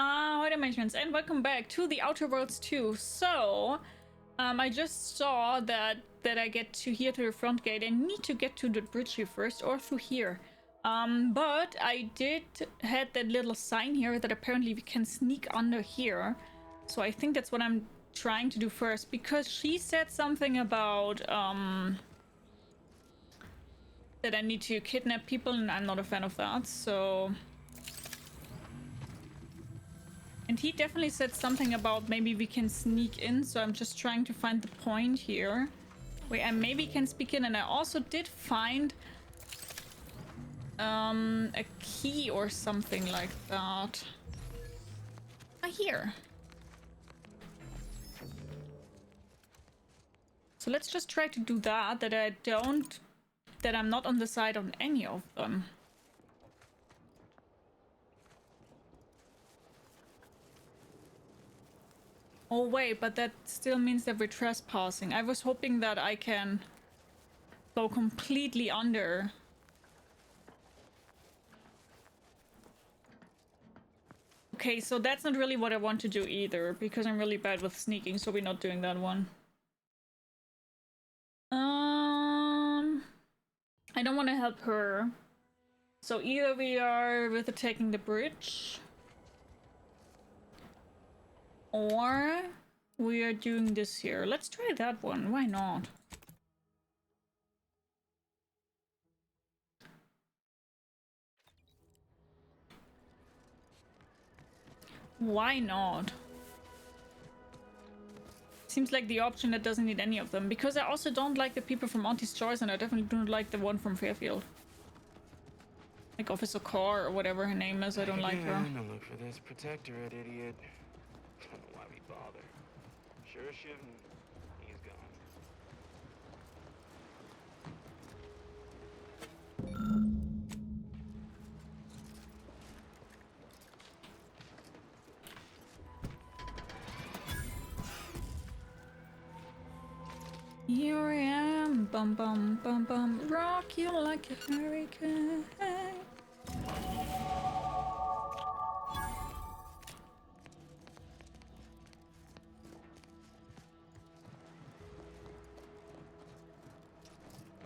Ahoy dalmatians, and welcome back to the Outer Worlds 2. So, I just saw that I get to here to the front gate. I need to get to the bridge here first, or through here. But I did had that little sign here that apparently we can sneak under here. So I think that's what I'm trying to do first, because she said something about that I need to kidnap people, and I'm not a fan of that. So. And he definitely said something about maybe we can sneak in, so I'm just trying to find the point here where I maybe can sneak in. And I also did find a key or something like that. Here. So let's just try to do that, that I'm not on the side of any of them. Oh wait, but that still means that we're trespassing. I was hoping that I can go completely under. Okay, so that's not really what I want to do either, because I'm really bad with sneaking, so we're not doing that one. I don't want to help her. So either we are with taking the bridge, or we are doing this here. Let's try that one. Why not? Why not? Seems like the option that doesn't need any of them. Because I also don't like the people from Auntie's Choice, and I definitely don't like the one from Fairfield. Like Officer Carr or whatever her name is. I don't like her. No look for this protectorate, idiot. I don't know why we bother. Sure shouldn't. He's gone. Here I am, bum bum bum bum, rock you like a hurricane.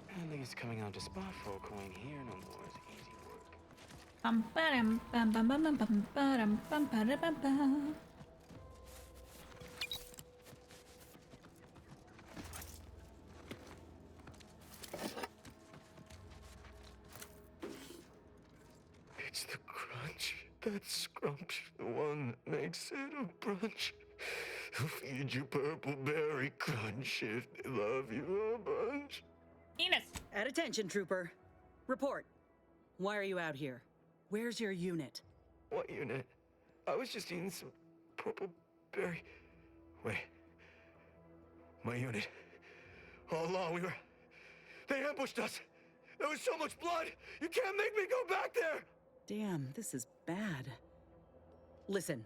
At least coming out to spot for a coin here no more is easy work. Bum bum bum bum bum bum bum bum bum bum bum bum. It's the crunch. That scrumps, the one that makes it a brunch. Who feed you purple berry crunch if they love you a bunch? Inez! At attention, trooper. Report. Why are you out here? Where's your unit? What unit? I was just eating some purple berry. Wait. My unit. All along they ambushed us. There was so much blood. You can't make me go back there. Damn, this is bad. Listen,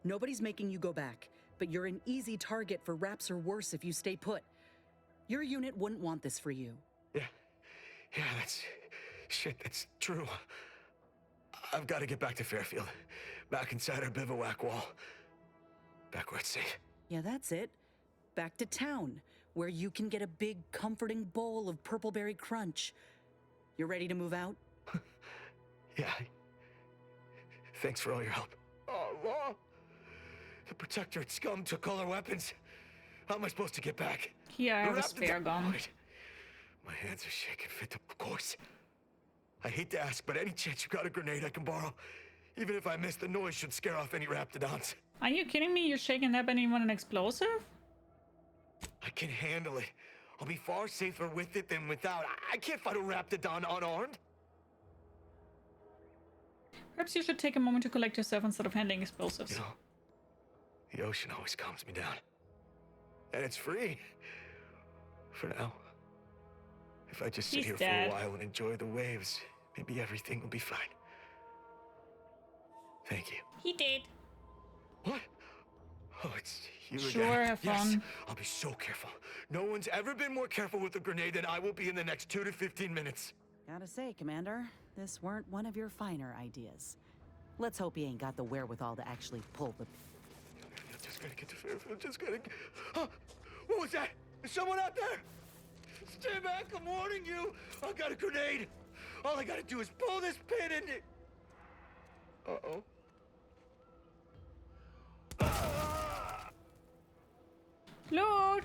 nobody's making you go back, but you're an easy target for raps or worse if you stay put. Your unit wouldn't want this for you. Yeah, that's true. I've got to get back to Fairfield. Back inside our bivouac wall. Back where it's safe. Yeah, that's it. Back to town, where you can get a big, comforting bowl of purpleberry crunch. You ready to move out? Yeah. Thanks for all your help. Oh, Law! The Protectorate scum took all our weapons. How am I supposed to get back? Here, I have a spare gun. Wait. My hands are shaking fit, of course. I hate to ask, but any chance you got a grenade I can borrow? Even if I miss, the noise should scare off any raptidons. Are you kidding me? You're shaking that and you want an explosive? I can handle it. I'll be far safer with it than without. I can't fight a raptidon unarmed. Perhaps you should take a moment to collect yourself instead of handling explosives. You know, the ocean always calms me down. And it's free. For now. If I just sit here for a while and enjoy the waves, maybe everything will be fine. Thank you. He did. What? Oh, it's you again. Sure, have fun. Yes, I'll be so careful. No one's ever been more careful with a grenade than I will be in the next 2 to 15 minutes. Gotta say, Commander, this weren't one of your finer ideas. Let's hope he ain't got the wherewithal to actually pull the... I just gotta get to Fairfield. Just gotta get... Huh? What was that? Is someone out there? Stay back, I'm warning you. I got a grenade. All I gotta do is pull this pin and it... Uh-oh. Lord!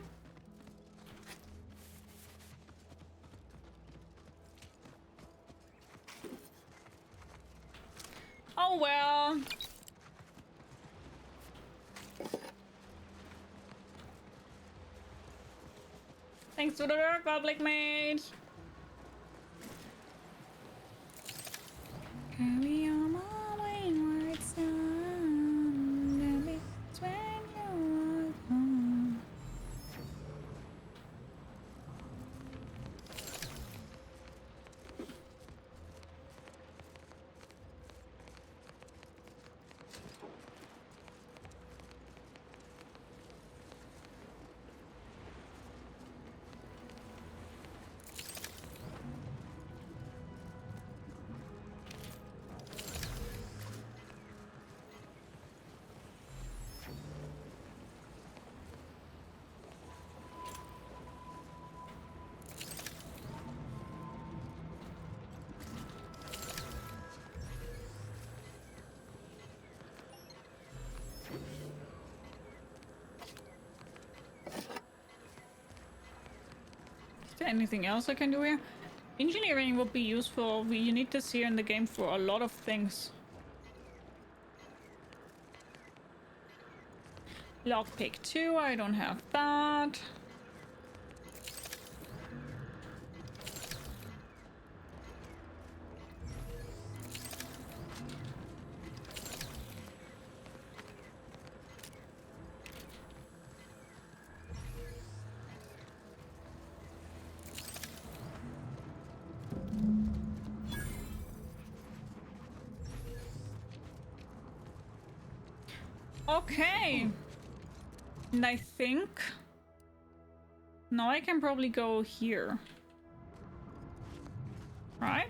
Oh well. Thanks to the work, public mage. Carry on my wayward son. Let me when you are gone. Is there anything else I can do here? Engineering would be useful. You need this here in the game for a lot of things. Lockpick 2, I don't have that. Okay. And I think now I can probably go here. Right?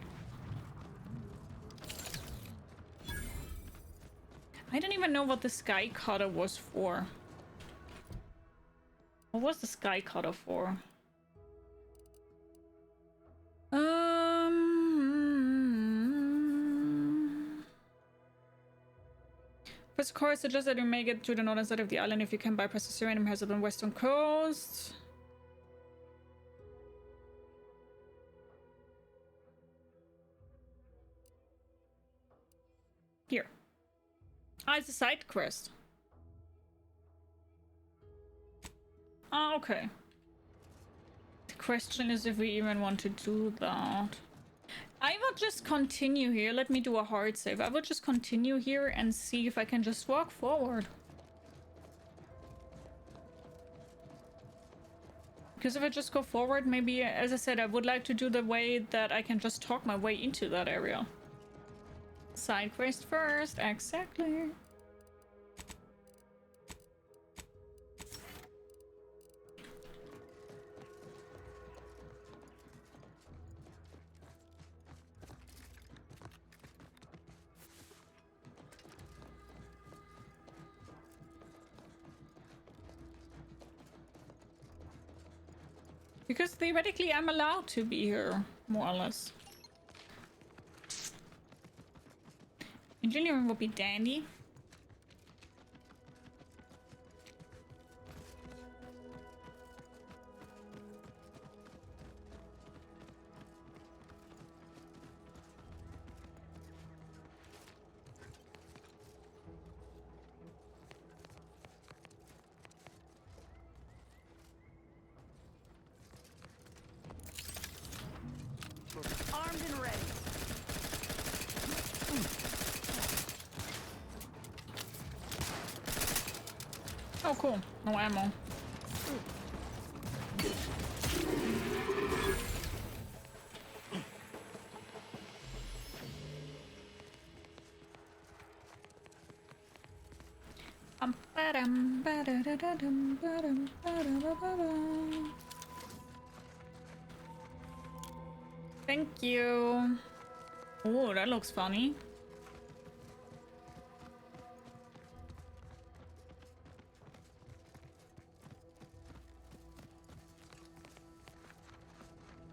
I don't even know what the sky cutter was for. What was the sky cutter for? First course suggests that you make it to the northern side of the island if you can bypass the Serenium Hazard on the western coast. Here. Ah, it's a side quest. Ah, okay. The question is if we even want to do that. I will just continue here. Let me do a hard save. I will just continue here and see if I can just walk forward. Because if I just go forward, maybe, as I said, I would like to do the way that I can just talk my way into that area. Side quest first, exactly. Because theoretically I'm allowed to be here, more or less. Engineering would be dandy. Armed and ready. Oh, cool. No ammo. Thank you. Oh, that looks funny.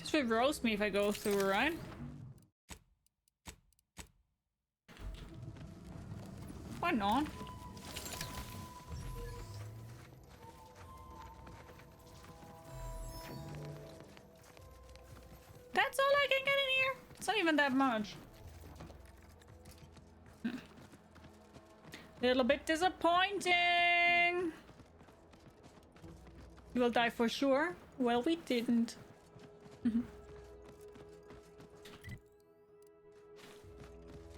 Should roast me if I go through, right? Why not? That's all I can get in here. It's not even that much. Little bit disappointing. You will die for sure. Well, we didn't.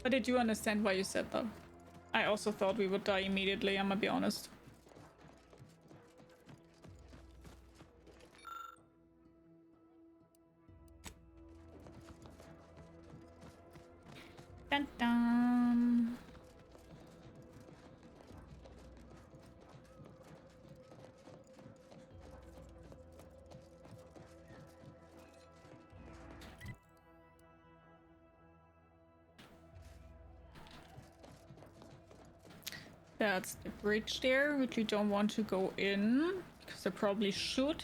But I do understand why you said that. I also thought we would die immediately, I'm gonna be honest. Dun dun. That's the bridge there, which you don't want to go in, because they probably should.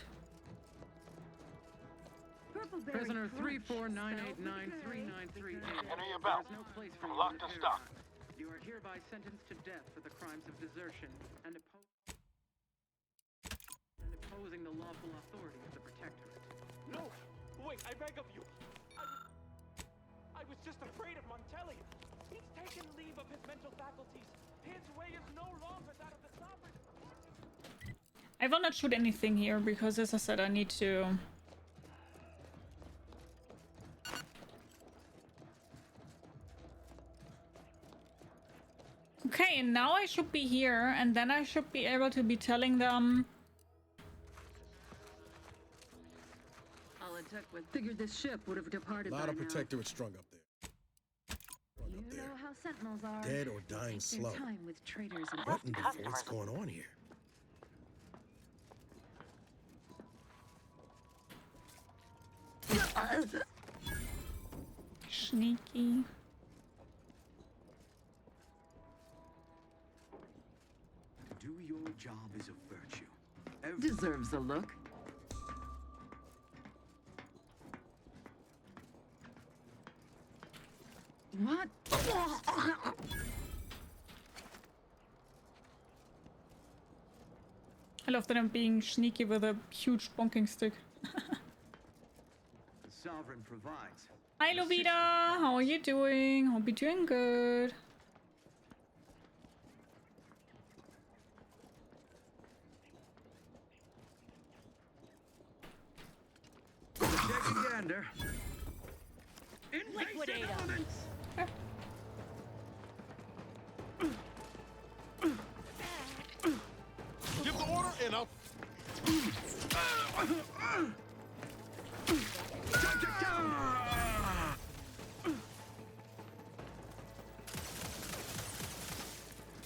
Prisoner 349893938. Enter your belt. There's no place for you Locked and here. stocked. You are hereby sentenced to death for the crimes of desertion and opposing the lawful authority of the Protectorate. No! Wait, I beg of you! I was just afraid of Montelli! He's taken leave of his mental faculties! His way is no longer that of the sovereign! I will not shoot anything here, because as I said, I need to... Okay, and now I should be here, and then I should be able to be telling them... Figured this ship would have departed A by lot of now. Protectorate strung up there. You know how sentinels are. Dead or dying Take their slow. time with traitors and What in the what's going on here? Sneaky. To do your job is a virtue. deserves a look. What? I love that I'm being sneaky with a huge bonking stick. The sovereign provides. Hi, Lovita! How are you doing? Hope you're doing good. Take a gander. Liquidate Invasive 'em. elements! Give the order and I'll...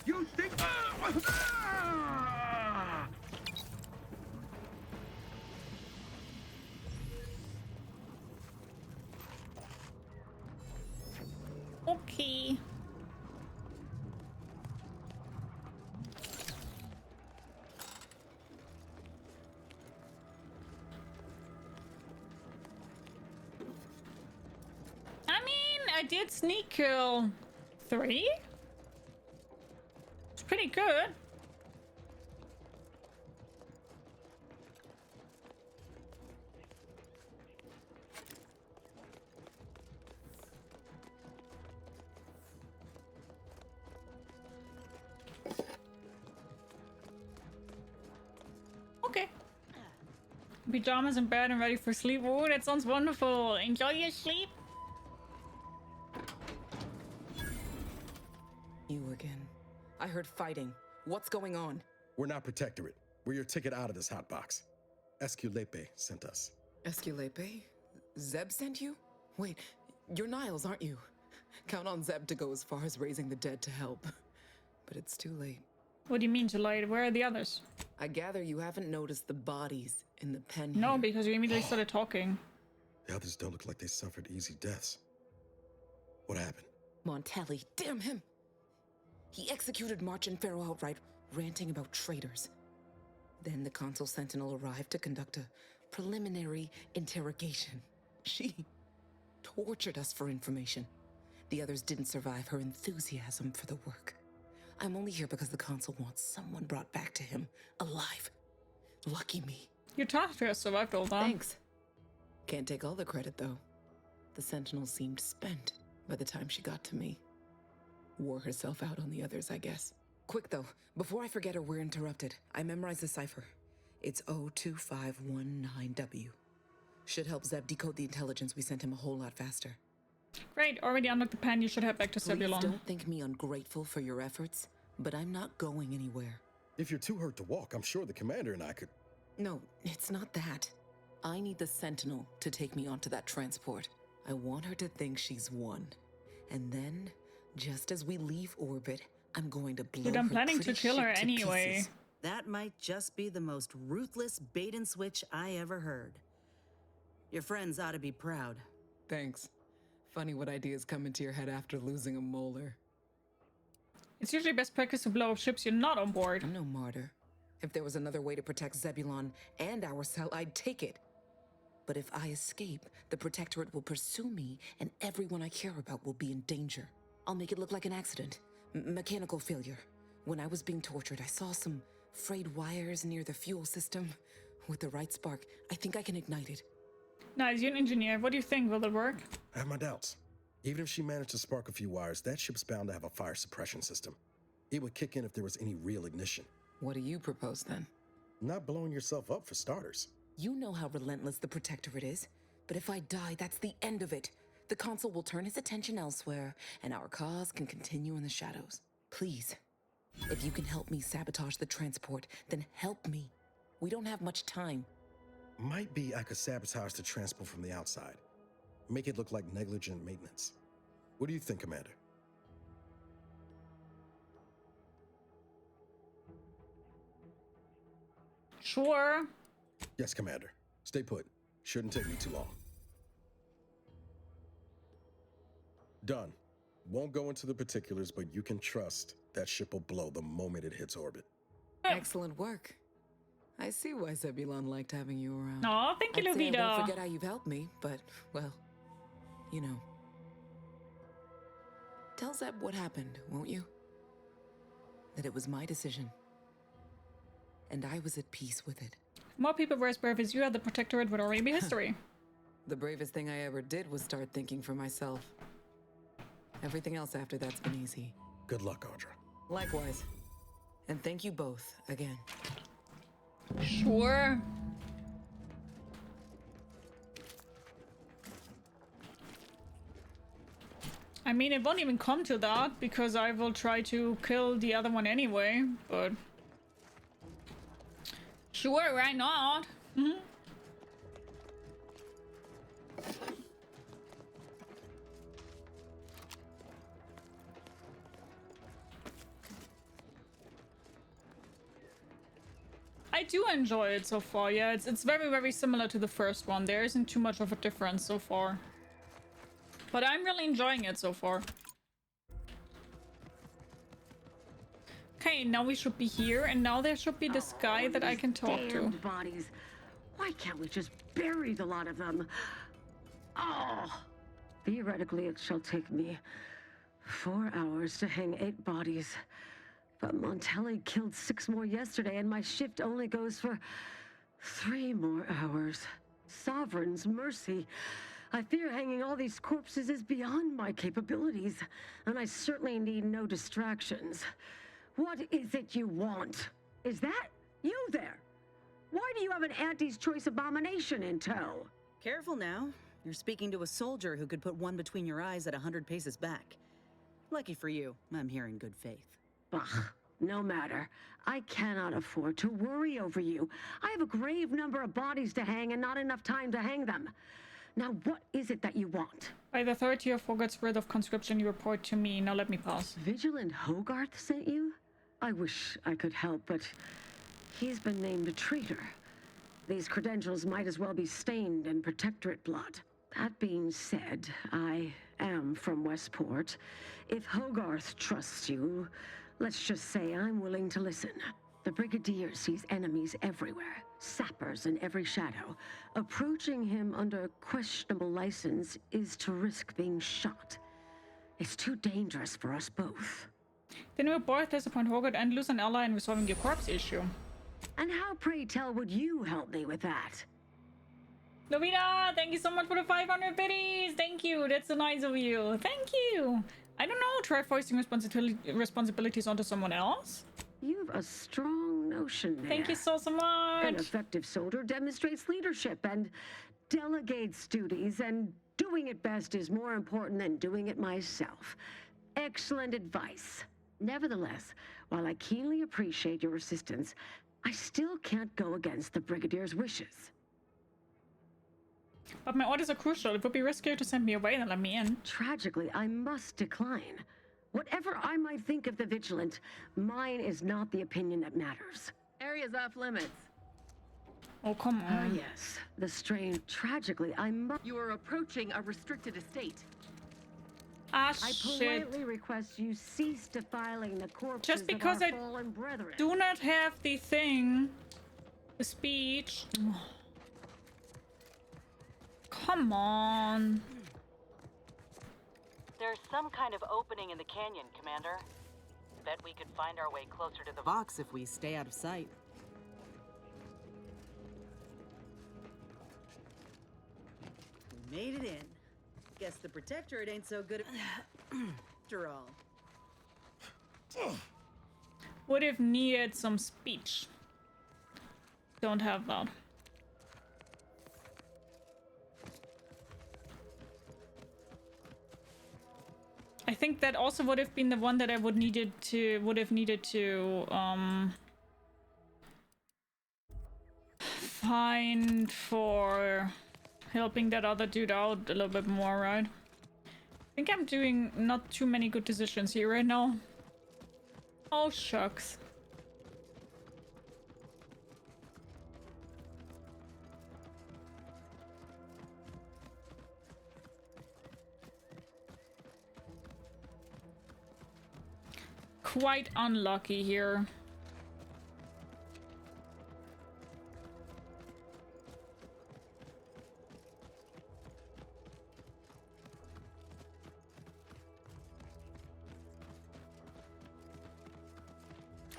You think... Okay. I mean, I did sneak kill 3. It's pretty good. Okay. Pajamas in bed and ready for sleep. Oh, that sounds wonderful. Enjoy your sleep. You again. I heard fighting. What's going on? We're not Protectorate. We're your ticket out of this hotbox. Esculepe sent us. Esculepe? Zeb sent you? Wait, you're Niles, aren't you? Count on Zeb to go as far as raising the dead to help. But it's too late. What do you mean, July? Where are the others? I gather you haven't noticed the bodies in the pen No, here. because you immediately started talking. The others don't look like they suffered easy deaths. What happened? Montelli, damn him! He executed March and Pharaoh outright, ranting about traitors. Then the Consul Sentinel arrived to conduct a preliminary interrogation. She tortured us for information. The others didn't survive her enthusiasm for the work. I'm only here because the Consul wants someone brought back to him, alive. Lucky me. You talked to her, survived all that. Thanks. Can't take all the credit, though. The Sentinel seemed spent by the time she got to me. Wore herself out on the others, I guess. Quick, though, before I forget or we're interrupted, I memorized the cipher. It's O2519W. Should help Zeb decode the intelligence we sent him a whole lot faster. Great, already unlocked the pen. You should head back to Please Zebulon. don't think me ungrateful for your efforts, but I'm not going anywhere. If you're too hurt to walk, I'm sure the commander and I could... No, it's not that. I need the Sentinel to take me onto that transport. I want her to think she's won. And then, just as we leave orbit, I'm going to blow Dude, I'm her planning to pretty kill her shit to anyway. pieces. That might just be the most ruthless bait and switch I ever heard. Your friends ought to be proud. Thanks. Funny what ideas come into your head after losing a molar. It's usually best practice to blow up ships you're not on board. I'm no martyr. If there was another way to protect Zebulon and our cell, I'd take it. But if I escape, the Protectorate will pursue me, and everyone I care about will be in danger. I'll make it look like an accident. Mechanical failure. When I was being tortured, I saw some frayed wires near the fuel system. With the right spark, I think I can ignite it. Nice, you're an engineer. What do you think? Will it work? I have my doubts. Even if she managed to spark a few wires, that ship's bound to have a fire suppression system. It would kick in if there was any real ignition. What do you propose, then? Not blowing yourself up, for starters. You know how relentless the Protectorate is. But if I die, that's the end of it. The Consul will turn his attention elsewhere, and our cause can continue in the shadows. Please, if you can help me sabotage the transport, then help me. We don't have much time. Might be I could sabotage the transport from the outside. Make it look like negligent maintenance. What do you think, Commander? Sure. Yes, Commander. Stay put. Shouldn't take me too long. Done. Won't go into the particulars, but you can trust that ship will blow the moment it hits orbit. Excellent work. I see why Zebulon liked having you around. Aw, thank you, I'd say I Lovita. won't forget how you've helped me, but, well, you know. Tell Zeb what happened, won't you? That it was my decision. And I was at peace with it. If more people were as brave as you, the Protectorate would already be history. The bravest thing I ever did was start thinking for myself. Everything else after that's been easy. Good luck, Audra. Likewise. And thank you both, again. Sure. I mean, it won't even come to that, because I will try to kill the other one anyway, but... Sure, why not? Mhm. I do enjoy it so far, yeah. It's very, very similar to the first one. There isn't too much of a difference so far. But I'm really enjoying it so far. Okay, now we should be here, and now there should be this guy that I can talk to. Damned bodies. Why can't we just bury the lot of them? Oh! Theoretically, it shall take me 4 hours to hang 8 bodies. But Montelli killed 6 more yesterday, and my shift only goes for 3 more hours. Sovereign's mercy. I fear hanging all these corpses is beyond my capabilities, and I certainly need no distractions. What is it you want? Is that you there? Why do you have an Auntie's Choice abomination in tow? Careful now. You're speaking to a soldier who could put one between your eyes at 100 paces back. Lucky for you, I'm here in good faith. Bah, no matter. I cannot afford to worry over you. I have a grave number of bodies to hang and not enough time to hang them. Now, what is it that you want? By the authority of Hogarth's word of conscription, you report to me. Now let me pass. Vigilant Hogarth sent you? I wish I could help, but he's been named a traitor. These credentials might as well be stained in Protectorate blood. That being said, I am from Westport. If Hogarth trusts you, let's just say I'm willing to listen. The Brigadier sees enemies everywhere, sappers in every shadow. Approaching him under questionable license is to risk being shot. It's too dangerous for us both. Then we'll both disappoint Hogwarts and lose an ally in resolving your corpse issue. And how, pray tell, would you help me with that? Novita, thank you so much for the 500 biddies. Thank you. That's so nice of you. Thank you. I don't know. Try foisting responsibilities onto someone else. You've a strong notion there. Thank you so much. An effective soldier demonstrates leadership and delegates duties, and doing it best is more important than doing it myself. Excellent advice. Nevertheless, while I keenly appreciate your assistance, I still can't go against the Brigadier's wishes. But my orders are crucial. It would be riskier to send me away than let me in. Tragically, I must decline. Whatever I might think of the Vigilant, mine is not the opinion that matters. Area's off limits. Oh, come Ah, on. yes. The strain. Tragically, I must. You are approaching a restricted estate. Ah, I shit. politely request you cease defiling the corpses Just because of our I fallen brethren. do not have the thing. The speech. Come on. There's some kind of opening in the canyon, Commander. Bet we could find our way closer to the Box if we stay out of sight. We made it in. Guess the Protectorate ain't so good after all. Would have needed some speech. Don't have that. I think that also would have been the one that I would have needed to find for helping that other dude out a little bit more, right? I think I'm doing not too many good decisions here right now. Oh shucks. Quite unlucky here.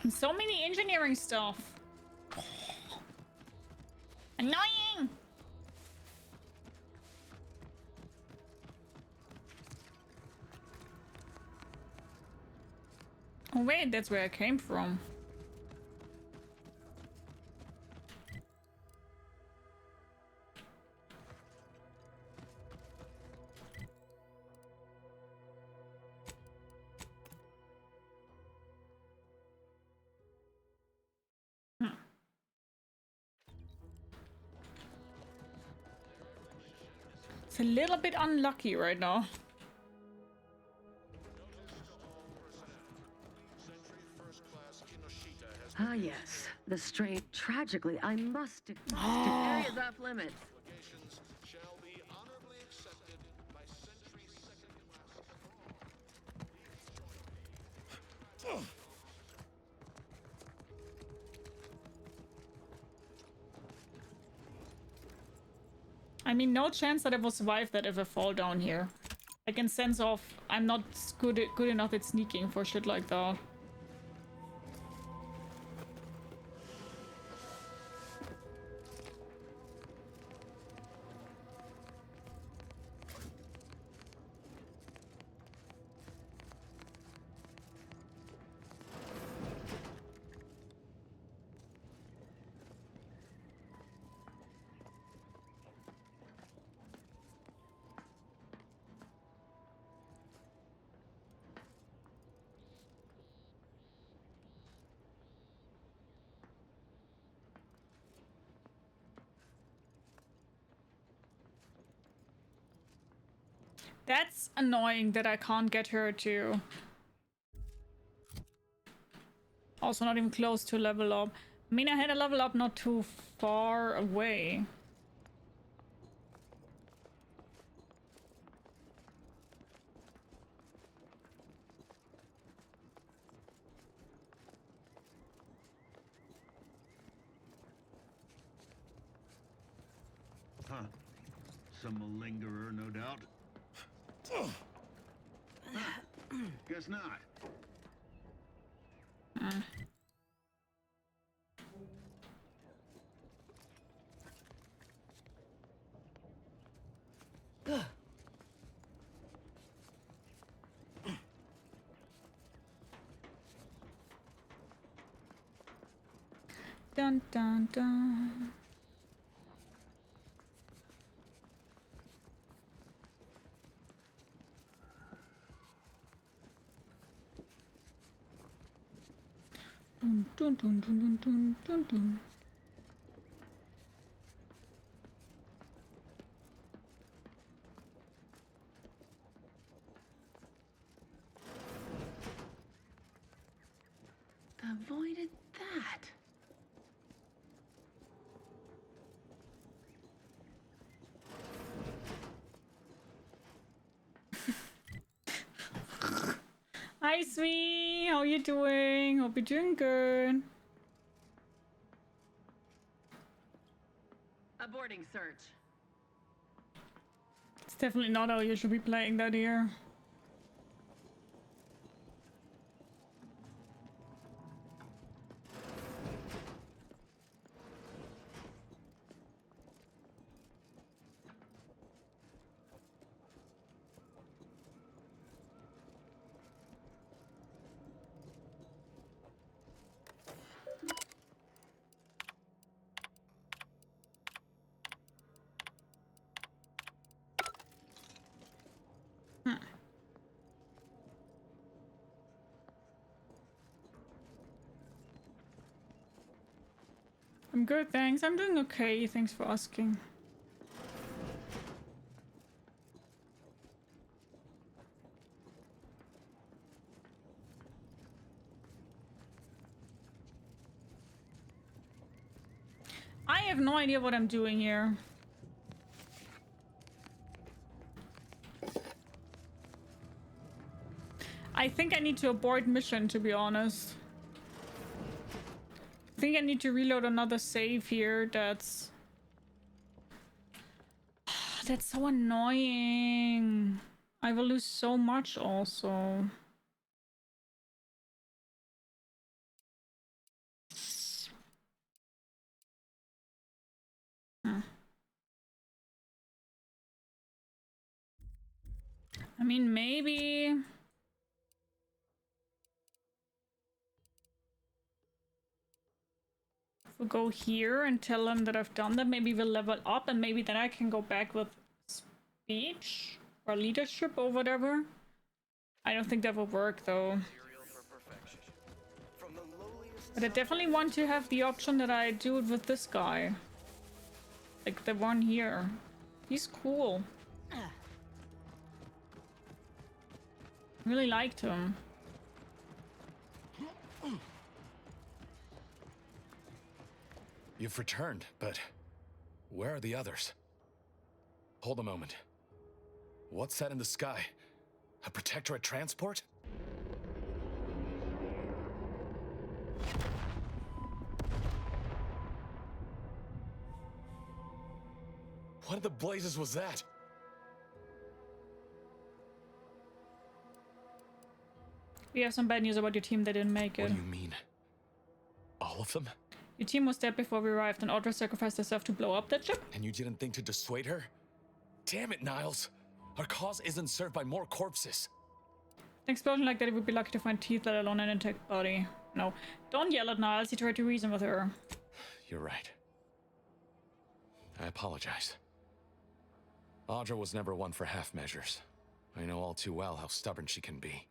And so many engineering stuff. Annoying! Oh wait, that's where I came from. It's a little bit unlucky right now. Ah, yes. The strain. Tragically, I must. Area's off limits. I mean, no chance that I will survive that if I fall down here. I can sense off I'm not good enough at sneaking for shit like that. That's annoying that I can't get her to... Also not even close to level up. I mean, I had a level up not too far away. Some malingerer, no doubt. Guess not. Dun dun dun. Dun dun dun dun dun dun dun. Avoided that. Hi, Sweet. How you doing? Hope you're doing good. Aborting search. It's definitely not how you should be playing that here. I'm good, thanks. I'm doing okay. Thanks for asking. I have no idea what I'm doing here. I think I need to abort mission, to be honest. I think I need to reload another save here. That's so annoying. I will lose so much also. I mean, maybe... if we go here and tell them that I've done that, maybe we'll level up and maybe then I can go back with speech or leadership or whatever. I don't think that will work though. But I definitely want to have the option that I do it with this guy. Like the one here. He's cool. Really liked him. You've returned, but where are the others? Hold a moment. What's that in the sky? A Protectorate transport? What in the blazes was that? We have some bad news about your team. They didn't make it. What do you mean? All of them? Your team was dead before we arrived and Audra sacrificed herself to blow up that ship? And you didn't think to dissuade her? Damn it, Niles! Our cause isn't served by more corpses. An explosion like that, it would be lucky to find teeth, let alone an intact body. No. Don't yell at Niles. He tried to reason with her. You're right. I apologize. Audra was never one for half measures. I know all too well how stubborn she can be.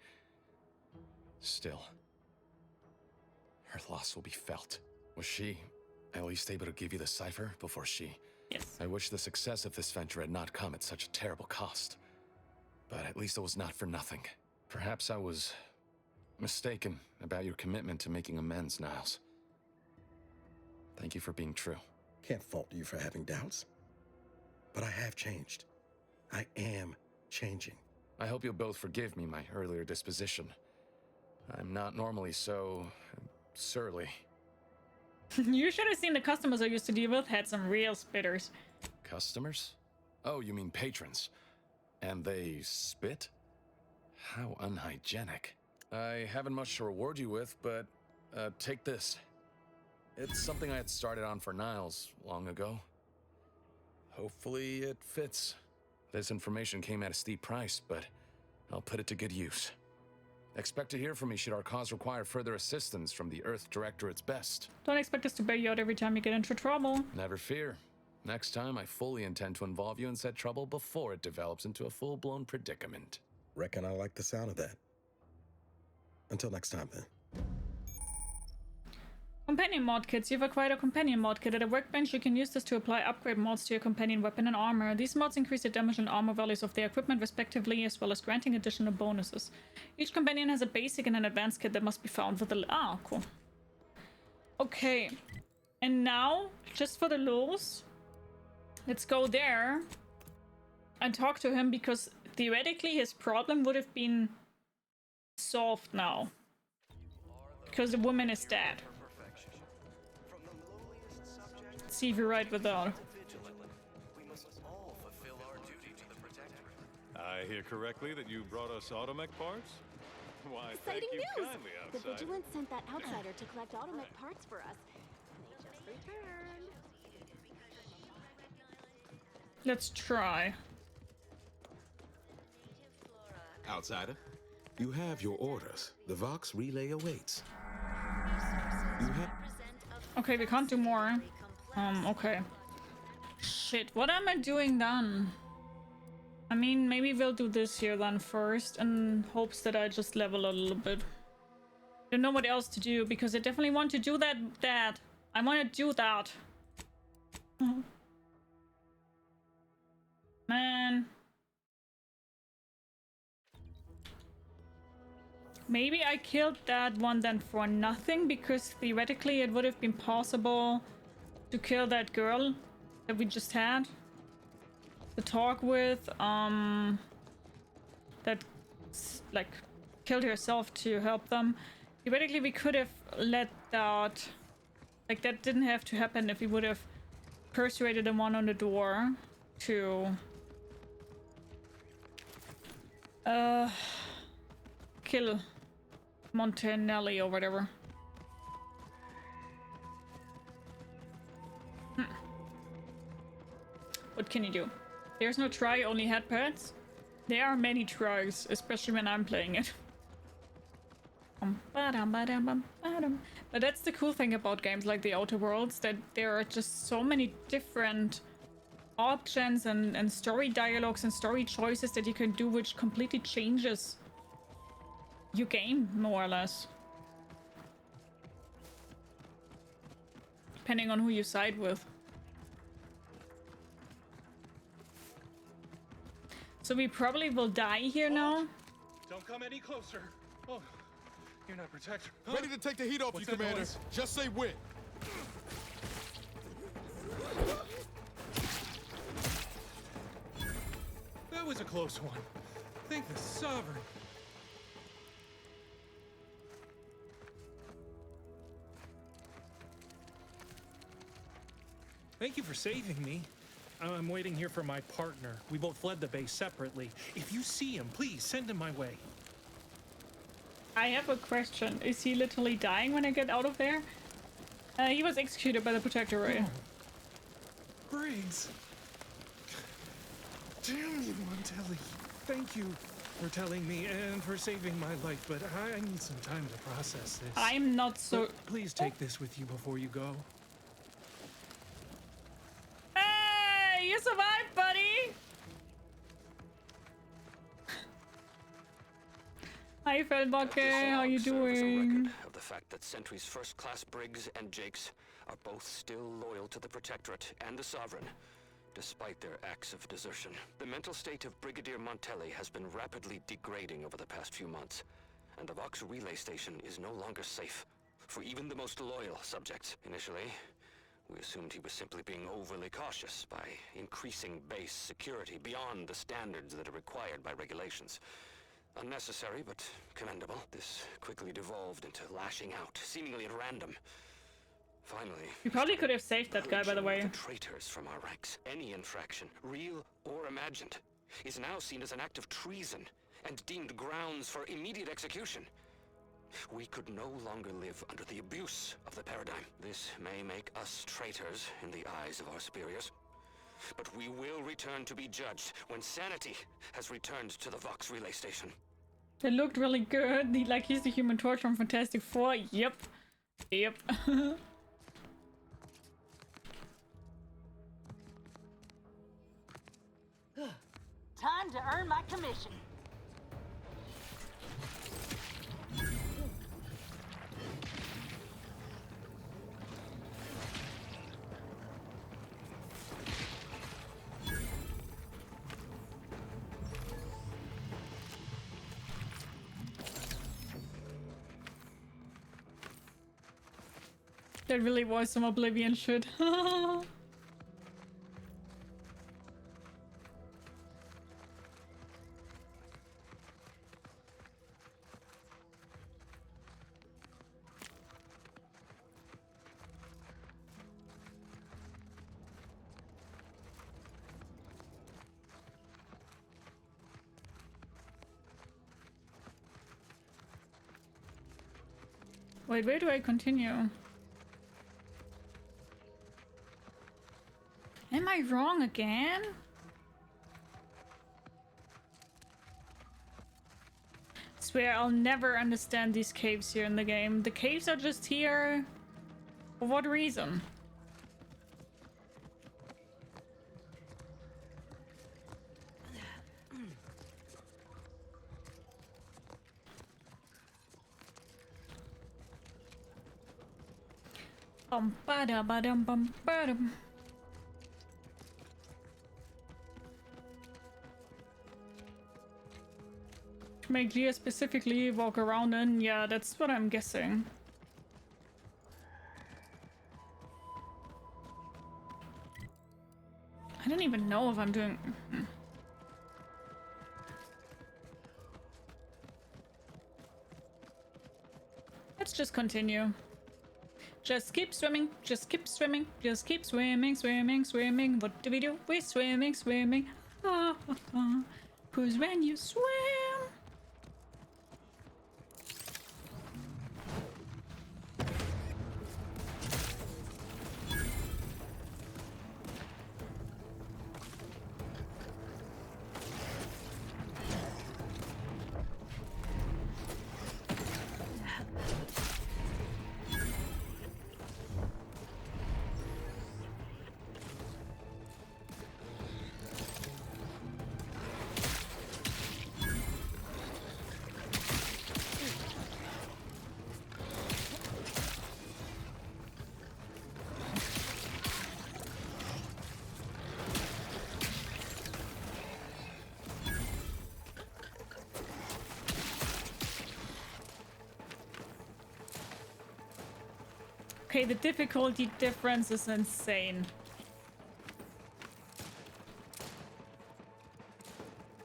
Still, her loss will be felt. Was she at least able to give you the cipher before she... Yes. I wish the success of this venture had not come at such a terrible cost. But at least it was not for nothing. Perhaps I was mistaken about your commitment to making amends, Niles. Thank you for being true. Can't fault you for having doubts. But I have changed. I am changing. I hope you'll both forgive me my earlier disposition. I'm not normally so... surly. You should have seen the customers I used to deal with. Had some real spitters. Customers? Oh, you mean patrons. And they spit? How unhygienic. I haven't much to reward you with, but take this. It's something I had started on for Niles long ago. Hopefully it fits. This information came at a steep price, but I'll put it to good use. Expect to hear from me should our cause require further assistance from the Earth Directorate's best. Don't expect us to bail you out every time you get into trouble. Never fear. Next time, I fully intend to involve you in said trouble before it develops into a full-blown predicament. Reckon I like the sound of that. Until next time, then. Companion mod kits. You've acquired a companion mod kit. At a workbench, you can use this to apply upgrade mods to your companion weapon and armor. These mods increase the damage and armor values of their equipment respectively, as well as granting additional bonuses. Each companion has a basic and an advanced kit that must be found with the... Ah, cool. Okay. And now, just for the lulz, let's go there and talk to him, because theoretically his problem would have been solved now. Because the woman is dead. Let's see if you're right with that. I hear correctly that you brought us automech parts? Why, Exciting thank you news! kindly, The outsider. Vigilance sent that outsider to collect automech parts for us. They just returned. Let's try. Outsider, you have your orders. The Vox relay awaits. You have... Okay, we can't do more. Okay. Shit, what am I doing then? I mean, maybe we'll do this here then first, in hopes that I just level a little bit. Don't know what else to do, because I definitely want to do that. I want to do that. Man. Maybe I killed that one then for nothing, because theoretically it would have been possible to kill that girl that we just had to talk with, that like killed herself to help them. Theoretically we could have let that, like, that didn't have to happen if we would have persuaded the one on the door to kill Montanelli or whatever. What can you do? There's no try, only headpads. There are many tries, especially when I'm playing it. But that's the cool thing about games like the Outer Worlds, that there are just so many different options and story dialogues and story choices that you can do, which completely changes your game, more or less. Depending on who you side with. So we probably will die here now. Don't come any closer. Oh, you're not protected. Ready to take the heat off you, Commander. Noise? Just say when. That was a close one. Thank the Sovereign. Thank you for saving me. I'm waiting here for my partner. We both fled the base separately. If you see him, please send him my way. I have a question. Is he literally dying when I get out of there? He was executed by the Protectorate. Oh. Briggs. Damn you, Montelli. Thank you for telling me and for saving my life, but I need some time to process this. I'm not so... But please take this with you before you go. Hey, you survived, buddy! Hi, Feldbacke, how you doing? Of the fact that Sentry's first-class Briggs and Jakes are both still loyal to the Protectorate and the Sovereign, despite their acts of desertion. The mental state of Brigadier Montelli has been rapidly degrading over the past few months, and the Vox relay station is no longer safe for even the most loyal subjects. Initially, we assumed he was simply being overly cautious by increasing base security beyond the standards that are required by regulations. Unnecessary, but commendable. This quickly devolved into lashing out, seemingly at random. Finally, You probably could have saved that guy, by the way. the traitors from our ranks. Any infraction, real or imagined, is now seen as an act of treason and deemed grounds for immediate execution. We could no longer live under the abuse of the paradigm. This may make us traitors in the eyes of our superiors, but we will return to be judged when sanity has returned to the Vox relay station. It looked really good. Like he's the Human Torch from Fantastic Four. Yep. Yep. Time to earn my commission. That really was some Oblivion shit. Wait, where do I continue? Am I wrong again? I swear I'll never understand these caves here in the game. The caves are just here. For what reason? Bum ba da ba dum bum ba dum. Make Leah specifically walk around in? Yeah, that's what I'm guessing. I don't even know if I'm doing... Let's just continue. Just keep swimming, just keep swimming, just keep swimming, swimming, swimming. What do we do? We're swimming, swimming. Ah, ah, ah. 'Cause when you swim... Okay, the difficulty difference is insane.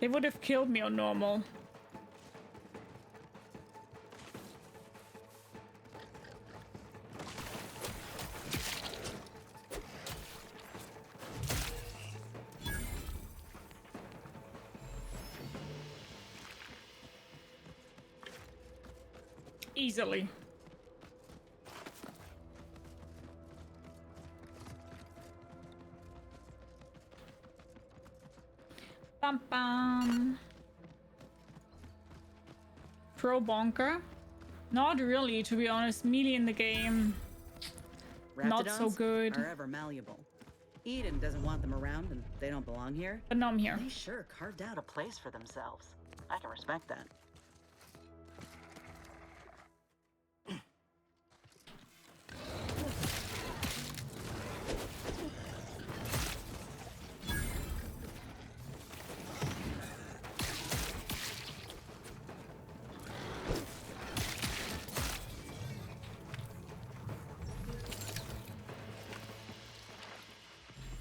They would have killed me on normal. Easily. Bum bum. Pro bonker? Not really, to be honest. Melee in the game, not so good. Are ever malleable. Eden doesn't want them around, and they don't belong here. But now I'm here. They sure carved out a place for themselves. I can respect that.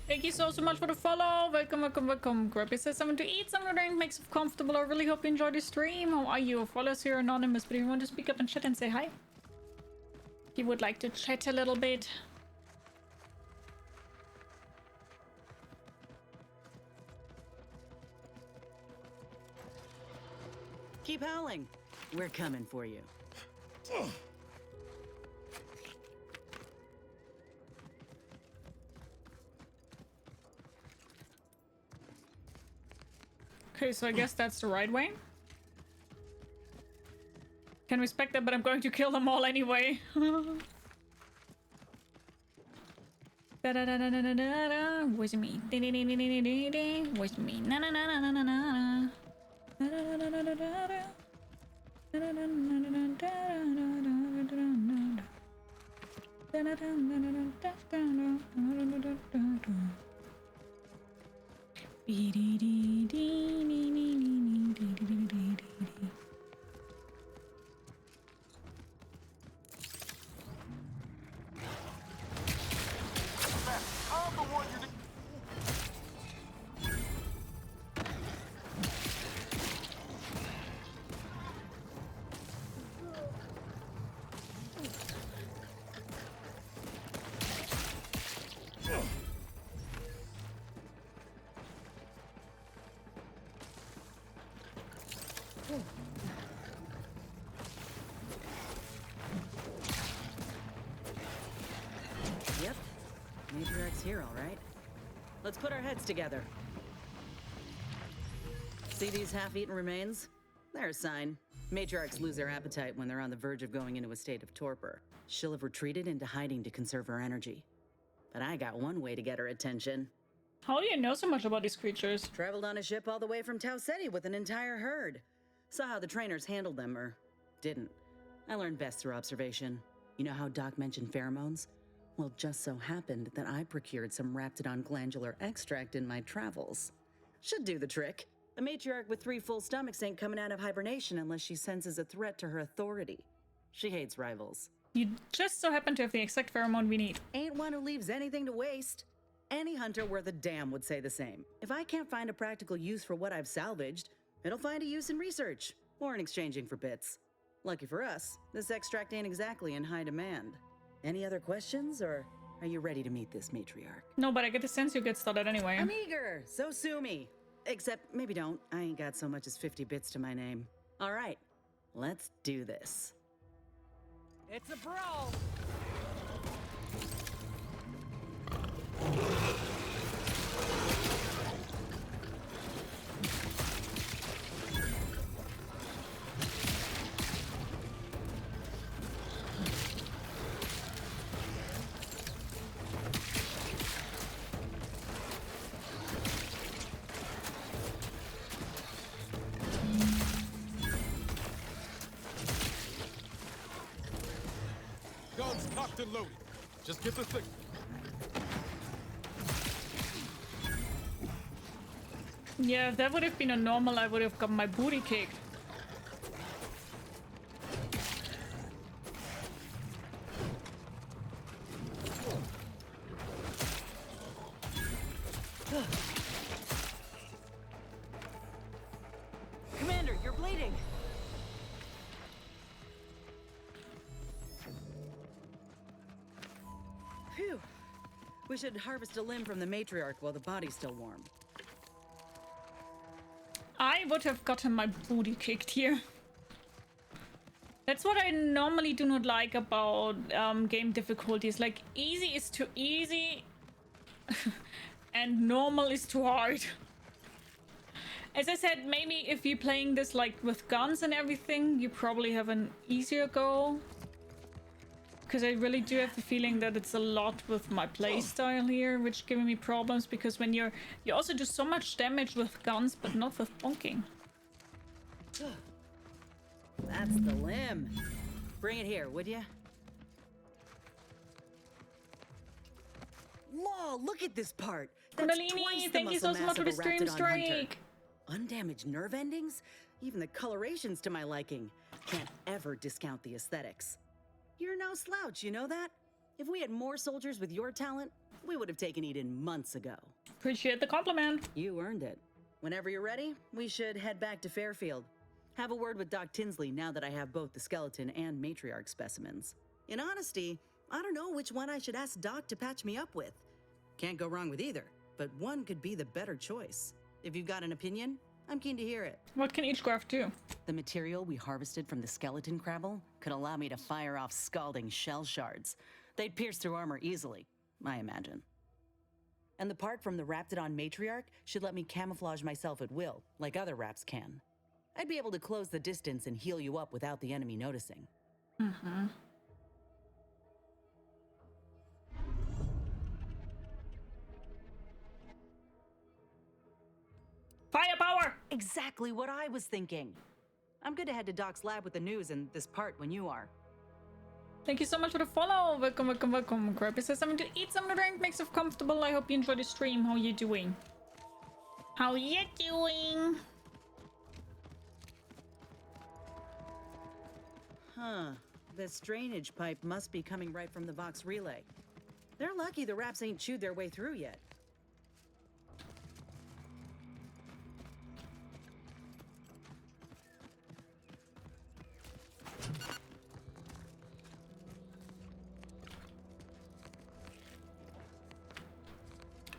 Thank you so much for the follow. Welcome, welcome, welcome. Grab yourself something to eat, something to drink, makes you comfortable. I really hope you enjoyed the stream. How are you? Follow us here, anonymous, but if you want to speak up and chat and say hi, if you would like to chat a little bit, Keep howling. We're coming for you. Okay, so I guess that's the right way. Can respect that, but I'm going to kill them all anyway. Da-da-da-da-da-da-da. Where's me? Where's me? Na-na-na-na-na-na-na. Da-da-da-da-da-da-da. Yep. Matriarch's here, all right. Let's put our heads together. See these half-eaten remains? They're a sign. Matriarchs lose their appetite when they're on the verge of going into a state of torpor. She'll have retreated into hiding to conserve her energy. But I got one way to get her attention. How do you know so much about these creatures? Traveled on a ship all the way from Tau Ceti with an entire herd. Saw how the trainers handled them, or didn't. I learned best through observation. You know how Doc mentioned pheromones? Well, just so happened that I procured some Raptidon glandular extract in my travels. Should do the trick. A matriarch with 3 full stomachs ain't coming out of hibernation unless she senses a threat to her authority. She hates rivals. You just so happen to have the exact pheromone we need. Ain't one who leaves anything to waste. Any hunter worth a damn would say the same. If I can't find a practical use for what I've salvaged, it'll find a use in research, or in exchanging for bits. Lucky for us, this extract ain't exactly in high demand. Any other questions, or are you ready to meet this matriarch? No, but I get the sense you get started anyway. I'm eager, so sue me. Except, maybe don't. I ain't got so much as 50 bits to my name. All right, let's do this. It's a brawl! Guns cocked and loaded. Just get the signal. Yeah, if that would have been a normal, I would have got my booty kicked. Commander, you're bleeding! Phew. We should harvest a limb from the matriarch while the body's still warm. I would have gotten my booty kicked here. That's what I normally do not like about game difficulties. Like, easy is too easy and normal is too hard. As I said, maybe if you're playing this like with guns and everything, you probably have an easier go. Because I really do have the feeling that it's a lot with my playstyle here, which giving me problems, because when you also do so much damage with guns, but not with bonking. That's the limb. Bring it here, would ya? Law, look at this part. That's Kundalini, twice the thank you so muscle much mass for the of a stream Raptidon hunter. strike. Undamaged nerve endings? Even the coloration's to my liking. Can't ever discount the aesthetics. You're no slouch, you know that? If we had more soldiers with your talent, we would have taken Eden months ago. Appreciate the compliment. You earned it. Whenever you're ready, we should head back to Fairfield. Have a word with Doc Tinsley now that I have both the skeleton and matriarch specimens. In honesty, I don't know which one I should ask Doc to patch me up with. Can't go wrong with either, but one could be the better choice. If you've got an opinion, I'm keen to hear it. What can each graph do? The material we harvested from the skeleton crabble could allow me to fire off scalding shell shards. They'd pierce through armor easily, I imagine. And the part from the Raptidon matriarch should let me camouflage myself at will, like other Raps can. I'd be able to close the distance and heal you up without the enemy noticing. Mm-hmm. Firepower! Exactly what I was thinking. I'm good to head to Doc's lab with the news and this part when you are. Thank you so much for the follow. Welcome, welcome, welcome. Grab yourself something to eat, something to drink, make yourself comfortable. I hope you enjoy the stream. How you doing? How you doing? Huh. This drainage pipe must be coming right from the Vox relay. They're lucky the Raps ain't chewed their way through yet.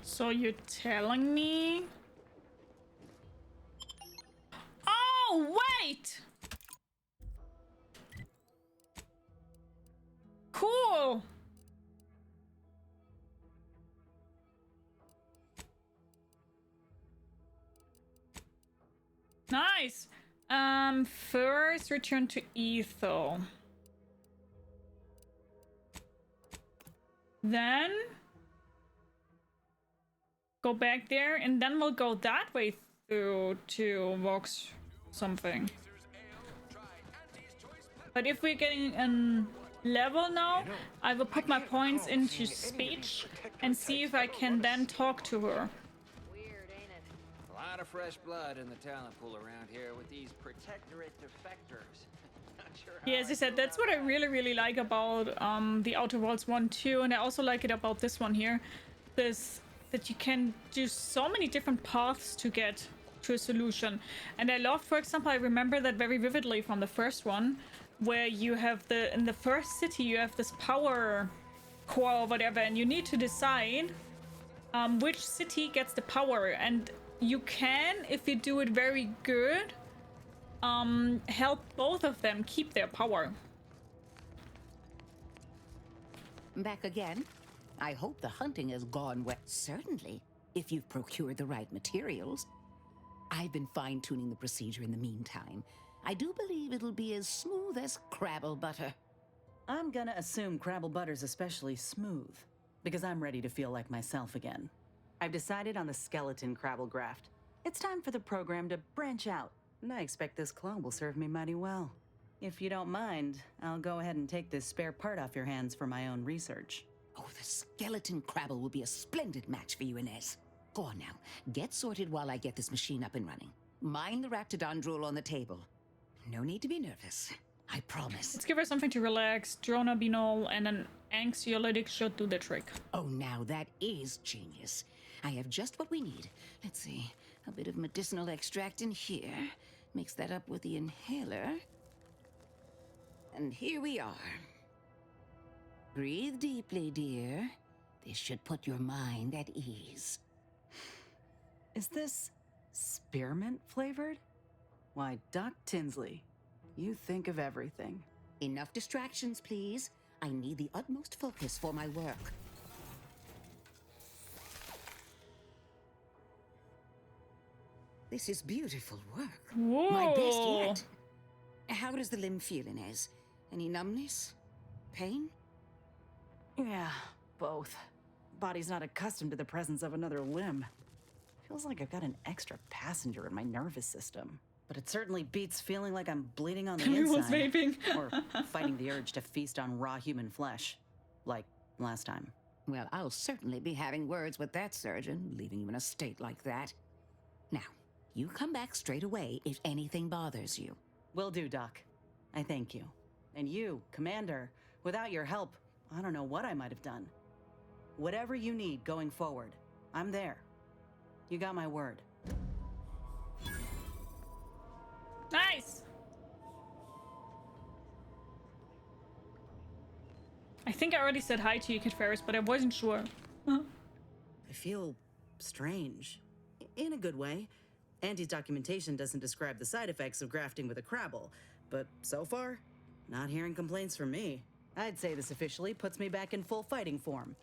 So you're telling me? Oh, wait! Cool! Nice! First return to Ethel. Then go back there, and then we'll go that way through to Vox something. But if we're getting a level now, I will put my points into speech and see if I can then talk to her. Weird, ain't it? A lot of fresh blood in the talent pool around here with these Protectorate defectors. Not sure how Yeah, as I said, that's what I really like about the Outer Worlds 1 too, and I also like it about this one here. That you can do so many different paths to get to a solution. And I love, for example, I remember that very vividly from the first one, where you have in the first city, you have this power core or whatever, and you need to decide which city gets the power. And you can, if you do it very good, help both of them keep their power. Back again? I hope the hunting has gone well. Certainly, if you've procured the right materials. I've been fine-tuning the procedure in the meantime. I do believe it'll be as smooth as Crabble butter. I'm gonna assume Crabble butter's especially smooth, because I'm ready to feel like myself again. I've decided on the skeleton Crabble graft. It's time for the program to branch out, and I expect this claw will serve me mighty well. If you don't mind, I'll go ahead and take this spare part off your hands for my own research. Oh, the skeleton Crabble will be a splendid match for you, Inez. Go on now. Get sorted while I get this machine up and running. Mind the Raptidon drool on the table. No need to be nervous. I promise. Let's give her something to relax. Dronabinol and an anxiolytic should do the trick. Oh, now that is genius. I have just what we need. Let's see. A bit of medicinal extract in here. Mix that up with the inhaler. And here we are. Breathe deeply, dear. This should put your mind at ease. Is this spearmint flavored? Why, Doc Tinsley, you think of everything. Enough distractions, please. I need the utmost focus for my work. This is beautiful work. Whoa. My best yet. How does the limb feel, Inez? Any numbness? Pain? Yeah, both. Body's not accustomed to the presence of another limb. Feels like I've got an extra passenger in my nervous system. But it certainly beats feeling like I'm bleeding on the Everyone's inside. vaping. Or fighting the urge to feast on raw human flesh. Like last time. Well, I'll certainly be having words with that surgeon, leaving you in a state like that. Now, you come back straight away if anything bothers you. Will do, Doc. I thank you. And you, Commander, without your help, I don't know what I might have done. Whatever you need going forward, I'm there. You got my word. Nice! I think I already said hi to you, Kid Ferris, but I wasn't sure. I feel strange. In a good way. Auntie's documentation doesn't describe the side effects of grafting with a crabble, but so far, not hearing complaints from me. I'd say this officially puts me back in full fighting form.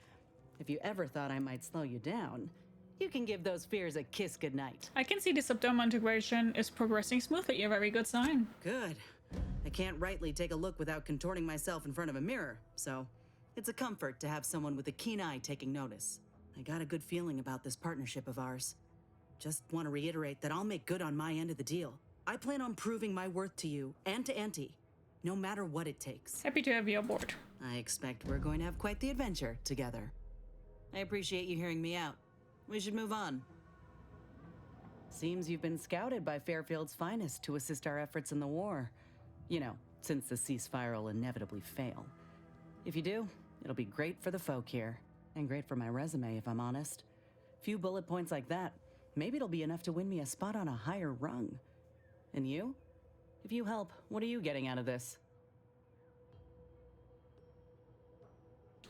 If you ever thought I might slow you down, you can give those fears a kiss goodnight. I can see the subdermal integration is progressing smoothly, a very good sign. Good. I can't rightly take a look without contorting myself in front of a mirror, so it's a comfort to have someone with a keen eye taking notice. I got a good feeling about this partnership of ours. Just want to reiterate that I'll make good on my end of the deal. I plan on proving my worth to you and to Auntie, no matter what it takes. Happy to have you aboard. I expect we're going to have quite the adventure together. I appreciate you hearing me out. We should move on. Seems you've been scouted by Fairfield's finest to assist our efforts in the war. You know, since the ceasefire will inevitably fail. If you do, it'll be great for the folk here. And great for my resume, if I'm honest. Few bullet points like that, maybe it'll be enough to win me a spot on a higher rung. And you? If you help, what are you getting out of this?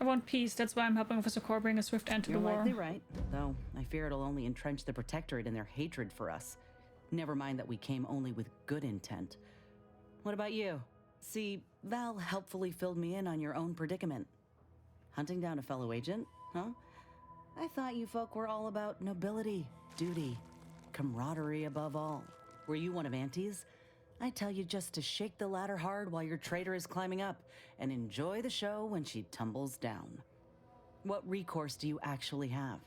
I want peace, that's why I'm helping Officer Core bring a swift end to You're the war. likely right, though I fear it'll only entrench the Protectorate in their hatred for us. Never mind that we came only with good intent. What about you? See, Val helpfully filled me in on your own predicament. Hunting down a fellow agent, huh? I thought you folk were all about nobility, duty, camaraderie above all. Were you one of Auntie's? I tell you just to shake the ladder hard while your traitor is climbing up, and enjoy the show when she tumbles down. What recourse do you actually have?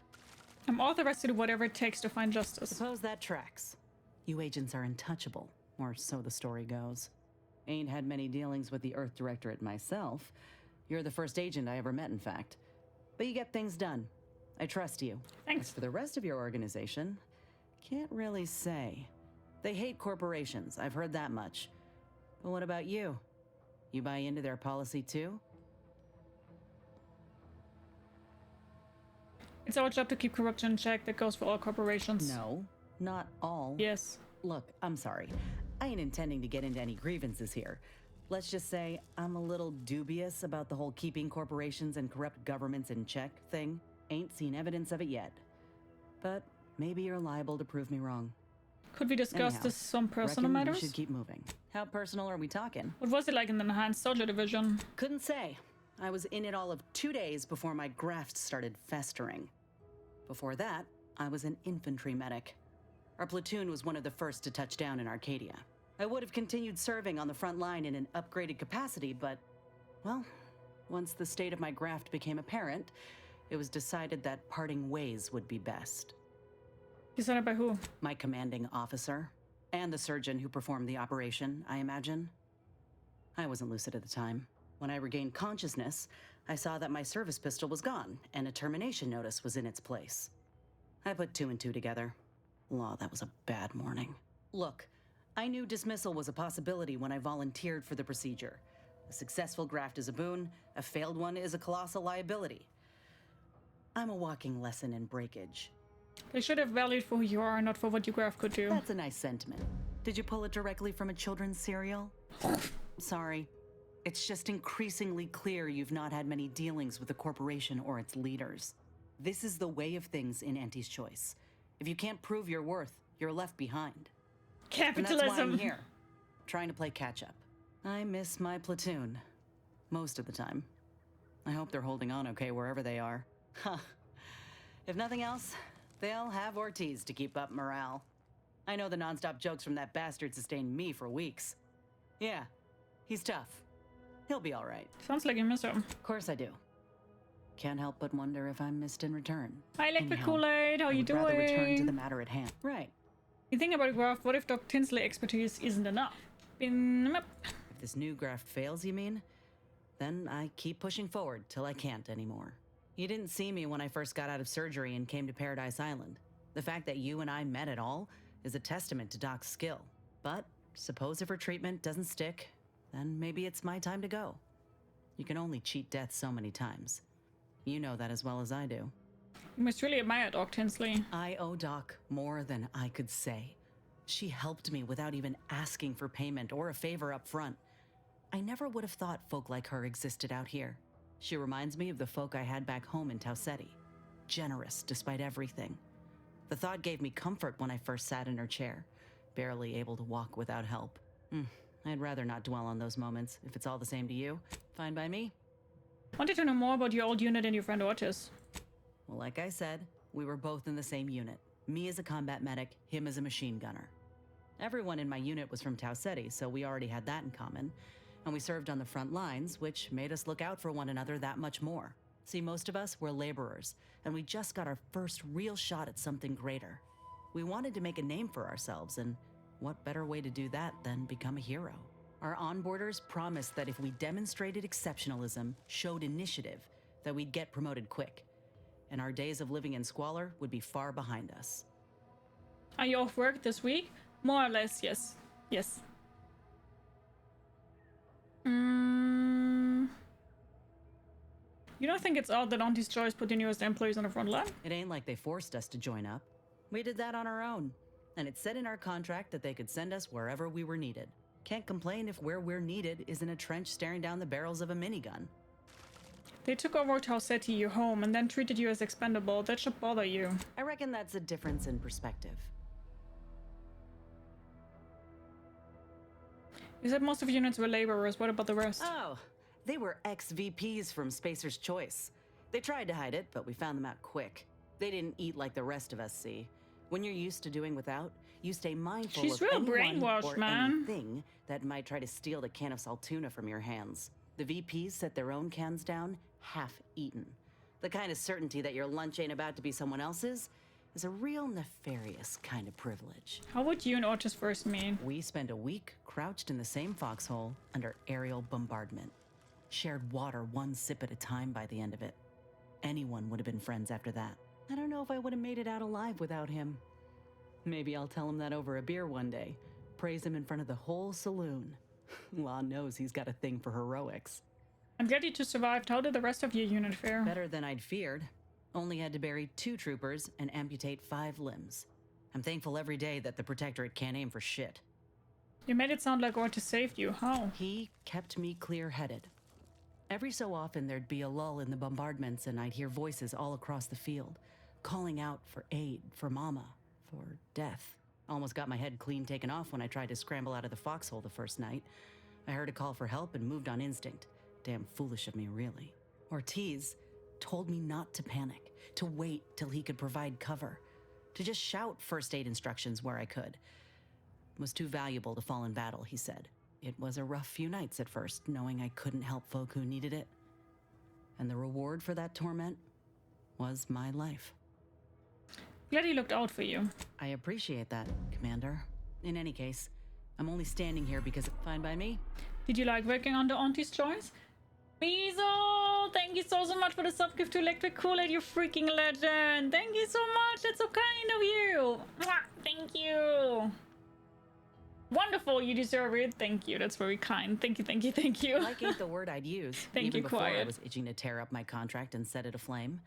I'm authorized to do whatever it takes to find justice. Suppose that tracks. You agents are untouchable, or so the story goes. Ain't had many dealings with the Earth Directorate myself. You're the first agent I ever met, in fact. But you get things done. I trust you. Thanks. As for the rest of your organization, can't really say. They hate corporations, I've heard that much. But what about you? You buy into their policy too? It's our job to keep corruption in check. That goes for all corporations. No, not all. Yes. Look, I'm sorry. I ain't intending to get into any grievances here. Let's just say I'm a little dubious about the whole keeping corporations and corrupt governments in check thing. Ain't seen evidence of it yet. But maybe you're liable to prove me wrong. Could we discuss Anyhow, this on personal reckon matters? We should keep moving. How personal are we talking? What was it like in the Enhanced Soldier Division? Couldn't say. I was in it all of 2 days before my graft started festering. Before that, I was an infantry medic. Our platoon was one of the first to touch down in Arcadia. I would have continued serving on the front line in an upgraded capacity, but, well, once the state of my graft became apparent, it was decided that parting ways would be best. Decided by who? My commanding officer, and the surgeon who performed the operation, I imagine. I wasn't lucid at the time. When I regained consciousness, I saw that my service pistol was gone, and a termination notice was in its place. I put 2 and 2 together. Law, that was a bad morning. Look, I knew dismissal was a possibility when I volunteered for the procedure. A successful graft is a boon, a failed one is a colossal liability. I'm a walking lesson in breakage. They should have valued for who you are, not for what your graph could do. That's a nice sentiment. Did you pull it directly from a children's serial? Sorry. It's just increasingly clear you've not had many dealings with the corporation or its leaders. This is the way of things in Auntie's Choice. If you can't prove your worth, you're left behind. Capitalism! And that's why I'm here, trying to play catch-up. I miss my platoon. Most of the time. I hope they're holding on okay wherever they are. Huh. If nothing else, they'll have Ortiz to keep up morale. I know the nonstop jokes from that bastard sustained me for weeks. Yeah, he's tough. He'll be all right. Sounds like you miss him. Of course I do. Can't help but wonder if I'm missed in return. Hi, Electric Anyhow, Kool-Aid, how I you would doing? rather return to the matter at hand. Right. You think about graph, what if Doc Tinsley expertise isn't enough? If this new graft fails, you mean? Then I keep pushing forward till I can't anymore. You didn't see me when I first got out of surgery and came to Paradise Island. The fact that you and I met at all is a testament to Doc's skill. But suppose if her treatment doesn't stick, then maybe it's my time to go. You can only cheat death so many times. You know that as well as I do. You must really admire Doc Tinsley. I owe Doc more than I could say. She helped me without even asking for payment or a favor up front. I never would have thought folk like her existed out here. She reminds me of the folk I had back home in Tau Ceti. Generous despite everything. The thought gave me comfort when I first sat in her chair, barely able to walk without help. I'd rather not dwell on those moments. If it's all the same to you, fine by me. Wanted to know more about your old unit and your friend Otis. Well, like I said, we were both in the same unit. Me as a combat medic, him as a machine gunner. Everyone in my unit was from Tau Ceti, so we already had that in common. And we served on the front lines, which made us look out for one another that much more. See, most of us were laborers, and we just got our first real shot at something greater. We wanted to make a name for ourselves, and what better way to do that than become a hero? Our onboarders promised that if we demonstrated exceptionalism, showed initiative, that we'd get promoted quick. And our days of living in squalor would be far behind us. Are you off work this week? More or less, yes. Yes. You don't think it's odd that Auntie's Choice put the newest employees on the front line? It ain't like they forced us to join up. We did that on our own. And it said in our contract that they could send us wherever we were needed. Can't complain if where we're needed is in a trench staring down the barrels of a minigun. They took over Tau Ceti, your home, and then treated you as expendable. That should bother you. I reckon that's a difference in perspective. You said most of your units were laborers. What about the rest? Oh, they were ex-VPs from Spacer's Choice. They tried to hide it, but we found them out quick. They didn't eat like the rest of us, see. When you're used to doing without, you stay mindful She's of real anyone brainwashed, or man. anything that might try to steal the can of salt tuna from your hands. The VPs set their own cans down, half-eaten. The kind of certainty that your lunch ain't about to be someone else's is a real nefarious kind of privilege. How would you and Otis first meet? We spent a week crouched in the same foxhole under aerial bombardment. Shared water one sip at a time by the end of it. Anyone would have been friends after that. I don't know if I would have made it out alive without him. Maybe I'll tell him that over a beer one day. Praise him in front of the whole saloon. Law knows he's got a thing for heroics. I'm glad you two survived. How did the rest of your unit fare? Better than I'd feared. Only had to bury 2 troopers and amputate 5 limbs. I'm thankful every day that the Protectorate can't aim for shit. You made it sound like Otis saved you. How? He kept me clear-headed. Every so often there'd be a lull in the bombardments and I'd hear voices all across the field, calling out for aid, for mama, for death. Almost got my head clean taken off when I tried to scramble out of the foxhole the first night. I heard a call for help and moved on instinct. Damn foolish of me, really. Ortiz told me not to panic, to wait till he could provide cover, to just shout first aid instructions where I could. It was too valuable to fall in battle, he said. It was a rough few nights at first, knowing I couldn't help folk who needed it. And the reward for that torment was my life. Glad he looked out for you. I appreciate that, Commander. In any case, I'm only standing here because it's fine by me. Did you like working on the Auntie's Choice? Weasel! Thank you so much for the sub-gift to Electric Kool-Aid, you freaking legend! Thank you so much! That's so kind of you! Mwah! Thank you! Wonderful, you deserve it. Thank you, that's very kind. Thank you, thank you, thank you. Like ain't the word I'd use. Thank Even you, before Quiet. I was itching to tear up my contract and set it aflame.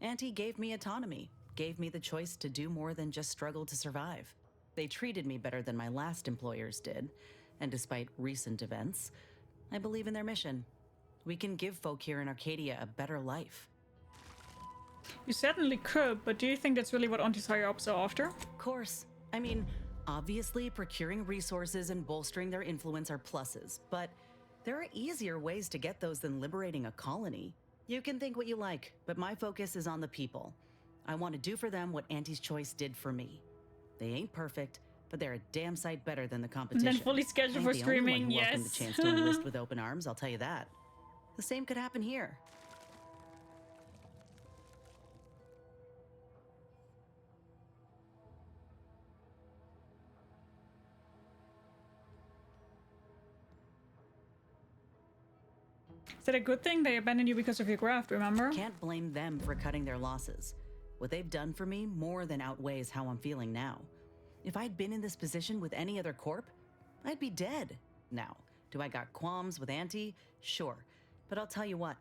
Auntie gave me autonomy, gave me the choice to do more than just struggle to survive. They treated me better than my last employers did, and despite recent events, I believe in their mission. We can give folk here in Arcadia a better life. You certainly could, but do you think that's really what Auntie's higher-ups are after? Of course. I mean, obviously procuring resources and bolstering their influence are pluses, but there are easier ways to get those than liberating a colony. You can think what you like, but my focus is on the people. I want to do for them what Auntie's Choice did for me. They ain't perfect, but they're a damn sight better than the competition. And then fully scheduled for Ain't the only streaming, one who welcomed yes. the chance to enlist with open arms, I'll tell you that. The same could happen here. Is that a good thing? They abandoned you because of your graft, remember? Can't blame them for cutting their losses. What they've done for me more than outweighs how I'm feeling now. If I'd been in this position with any other corp, I'd be dead. Now, do I got qualms with Auntie? Sure. But I'll tell you what,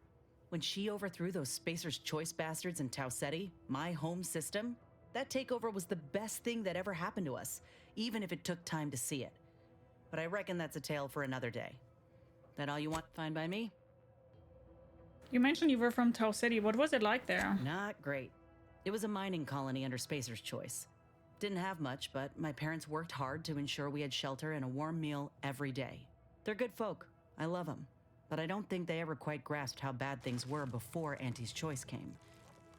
when she overthrew those Spacer's Choice bastards in Tau Ceti, my home system, that takeover was the best thing that ever happened to us, even if it took time to see it. But I reckon that's a tale for another day. That all you want? Fine by me? You mentioned you were from Tau Ceti. What was it like there? Not great. It was a mining colony under Spacer's Choice. Didn't have much, but my parents worked hard to ensure we had shelter and a warm meal every day. They're good folk. I love them. But I don't think they ever quite grasped how bad things were before Auntie's Choice came.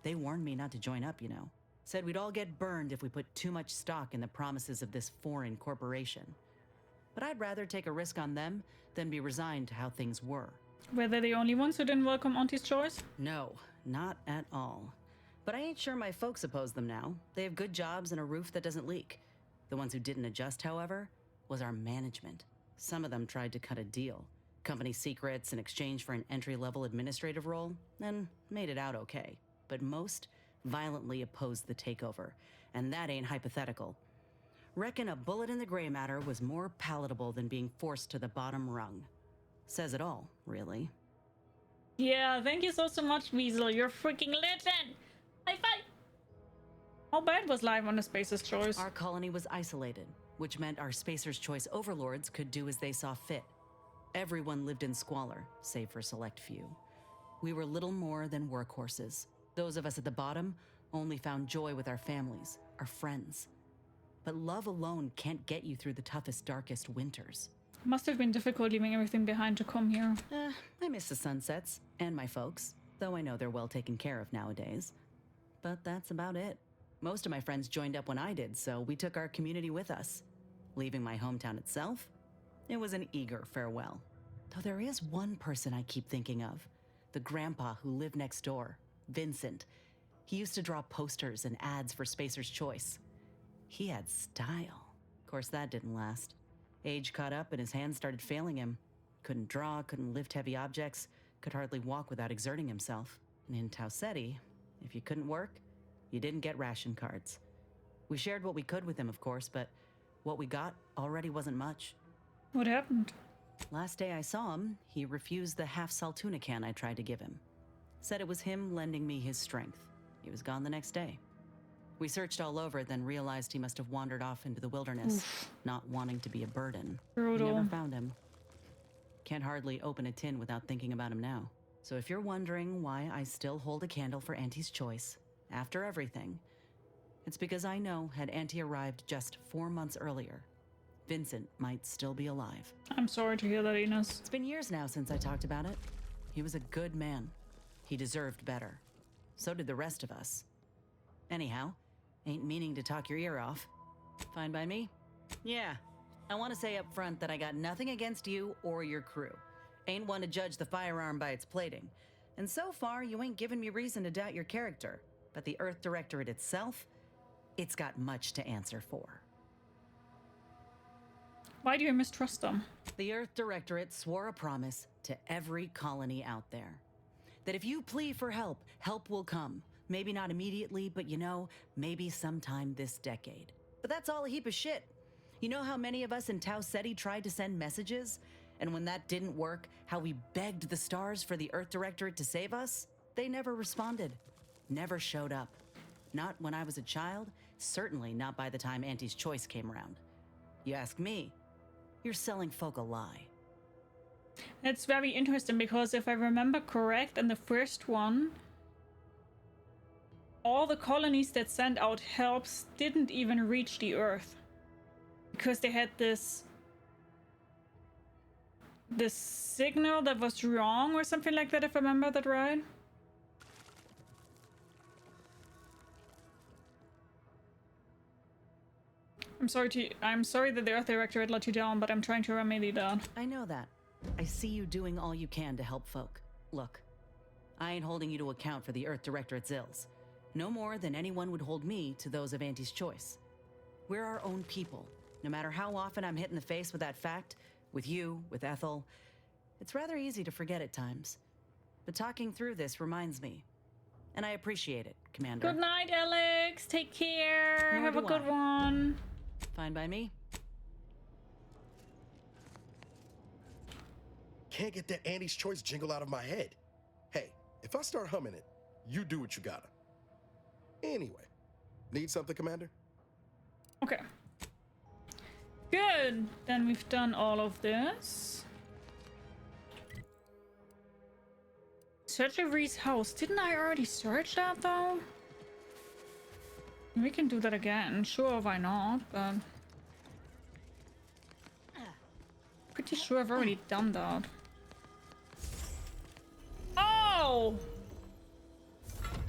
They warned me not to join up, you know. Said we'd all get burned if we put too much stock in the promises of this foreign corporation. But I'd rather take a risk on them than be resigned to how things were. Were they the only ones who didn't welcome Auntie's Choice? No, not at all. But I ain't sure my folks oppose them now. They have good jobs and a roof that doesn't leak. The ones who didn't adjust, however, was our management. Some of them tried to cut a deal. Company secrets in exchange for an entry-level administrative role, and made it out okay. But most violently opposed the takeover, and that ain't hypothetical. Reckon a bullet in the gray matter was more palatable than being forced to the bottom rung. Says it all, really. Yeah, thank you so much, Weasel. You're a freaking legend! High five! How bad was life on the Spacer's Choice? Our colony was isolated, which meant our Spacer's Choice overlords could do as they saw fit. Everyone lived in squalor, save for a select few. We were little more than workhorses. Those of us at the bottom only found joy with our families, our friends. But love alone can't get you through the toughest, darkest winters. Must have been difficult leaving everything behind to come here. I miss the sunsets, and my folks, though I know they're well taken care of nowadays. But that's about it. Most of my friends joined up when I did, so we took our community with us. Leaving my hometown itself, it was an eager farewell. Though there is one person I keep thinking of. The grandpa who lived next door, Vincent. He used to draw posters and ads for Spacer's Choice. He had style. Of course, that didn't last. Age caught up and his hands started failing him. Couldn't draw, couldn't lift heavy objects, could hardly walk without exerting himself. And in Tau Ceti, if you couldn't work, you didn't get ration cards. We shared what we could with him, of course, but what we got already wasn't much. What happened? Last day I saw him, he refused the half-salt tuna can I tried to give him. Said it was him lending me his strength. He was gone the next day. We searched all over, then realized he must have wandered off into the wilderness, not wanting to be a burden. Brutal. We never found him. Can't hardly open a tin without thinking about him now. So if you're wondering why I still hold a candle for Auntie's Choice, after everything, it's because I know had Auntie arrived just 4 months earlier, Vincent might still be alive. I'm sorry to hear that, Inez. It's been years now since I talked about it. He was a good man. He deserved better. So did the rest of us. Anyhow, ain't meaning to talk your ear off. Fine by me? Yeah. I want to say up front that I got nothing against you or your crew. Ain't one to judge the firearm by its plating. And so far, you ain't given me reason to doubt your character. But the Earth Directorate itself, it's got much to answer for. Why do you mistrust them? The Earth Directorate swore a promise to every colony out there. That if you plead for help, help will come. Maybe not immediately, but you know, maybe sometime this decade. But that's all a heap of shit. You know how many of us in Tau Ceti tried to send messages? And when that didn't work, how we begged the stars for the Earth Directorate to save us? They never responded. Never showed up. Not when I was a child, certainly not by the time Auntie's Choice came around. You ask me, you're selling folk a lie. It's very interesting because if I remember correct, in the first one, all the colonies that sent out helps didn't even reach the Earth. Because they had this signal that was wrong or something like that, if I remember that right. I'm sorry that the Earth Directorate let you down, but I'm trying to remedy that. I know that. I see you doing all you can to help folk. Look, I ain't holding you to account for the Earth Directorate's ills. No more than anyone would hold me to those of Auntie's Choice. We're our own people. No matter how often I'm hit in the face with that fact, with you, with Ethel, it's rather easy to forget at times. But talking through this reminds me. And I appreciate it, Commander. Good night, Alex. Take care. Have a good one. Fine by me. Can't get that Auntie's Choice jingle out of my head. Hey, if I start humming it, you do what you gotta. Anyway, need something, Commander? Okay. Good. Then we've done all of this. Search Avery's house. Didn't I already search that though? We can do that again. Sure, why not? But pretty sure I've already done that. Oh!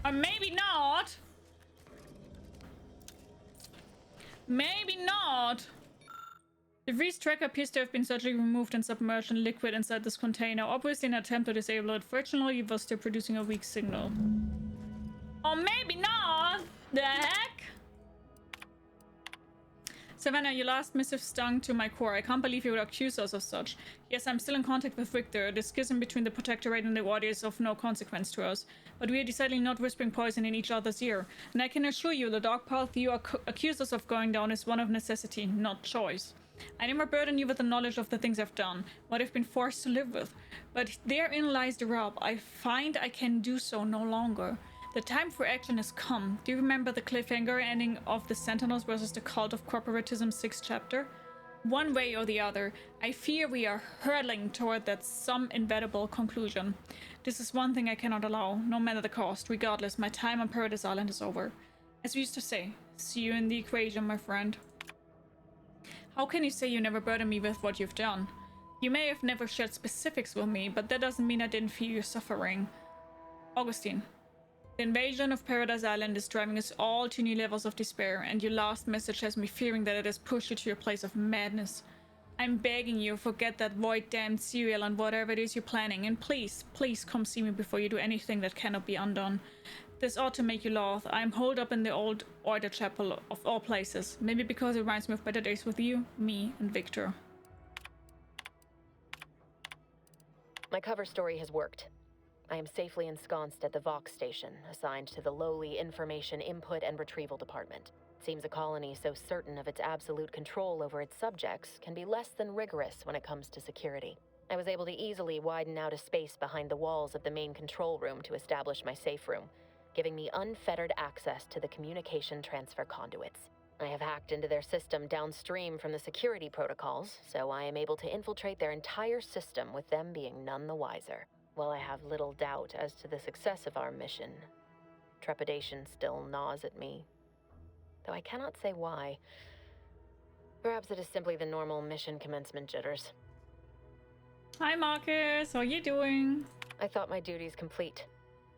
Or maybe not. Maybe not. The V's tracker appears to have been surgically removed and submerged in liquid inside this container. Obviously an attempt to disable it. Fortunately, it was still producing a weak signal. Or maybe not. The heck? Savannah, your last missive stung to my core. I can't believe you would accuse us of such. Yes, I'm still in contact with Victor. The schism between the Protectorate and the Order is of no consequence to us. But we are decidedly not whispering poison in each other's ear. And I can assure you, the dark path you accuse us of going down is one of necessity, not choice. I never burden you with the knowledge of the things I've done, what I've been forced to live with. But therein lies the rub. I find I can do so no longer. The time for action has come. Do you remember the cliffhanger ending of the Sentinels versus the Cult of Corporatism 6th chapter? One way or the other, I fear we are hurtling toward that some inevitable conclusion. This is one thing I cannot allow, no matter the cost. Regardless, my time on Paradise Island is over. As we used to say, see you in the equation, my friend. How can you say you never burdened me with what you've done? You may have never shared specifics with me, but that doesn't mean I didn't feel your suffering. Augustine. The invasion of Paradise Island is driving us all to new levels of despair, and your last message has me fearing that it has pushed you to your place of madness. I'm begging you, forget that void-damned cereal and whatever it is you're planning, and please, please come see me before you do anything that cannot be undone. This ought to make you laugh. I'm holed up in the old Order Chapel of all places, maybe because it reminds me of better days with you, me, and Victor. My cover story has worked. I am safely ensconced at the Vox station, assigned to the lowly Information Input and Retrieval Department. It seems a colony so certain of its absolute control over its subjects can be less than rigorous when it comes to security. I was able to easily widen out a space behind the walls of the main control room to establish my safe room, giving me unfettered access to the communication transfer conduits. I have hacked into their system downstream from the security protocols, so I am able to infiltrate their entire system with them being none the wiser. While I have little doubt as to the success of our mission, trepidation still gnaws at me. Though I cannot say why. Perhaps it is simply the normal mission commencement jitters. Hi Marcus, how are you doing? I thought my duties complete.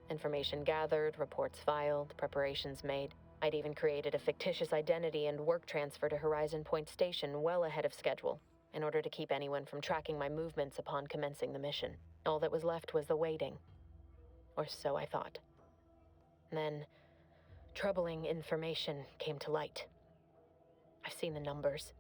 Information gathered, reports filed, preparations made. I'd even created a fictitious identity and work transfer to Horizon Point Station well ahead of schedule, in order to keep anyone from tracking my movements upon commencing the mission. All that was left was the waiting. Or so I thought. Then, troubling information came to light. I've seen the numbers.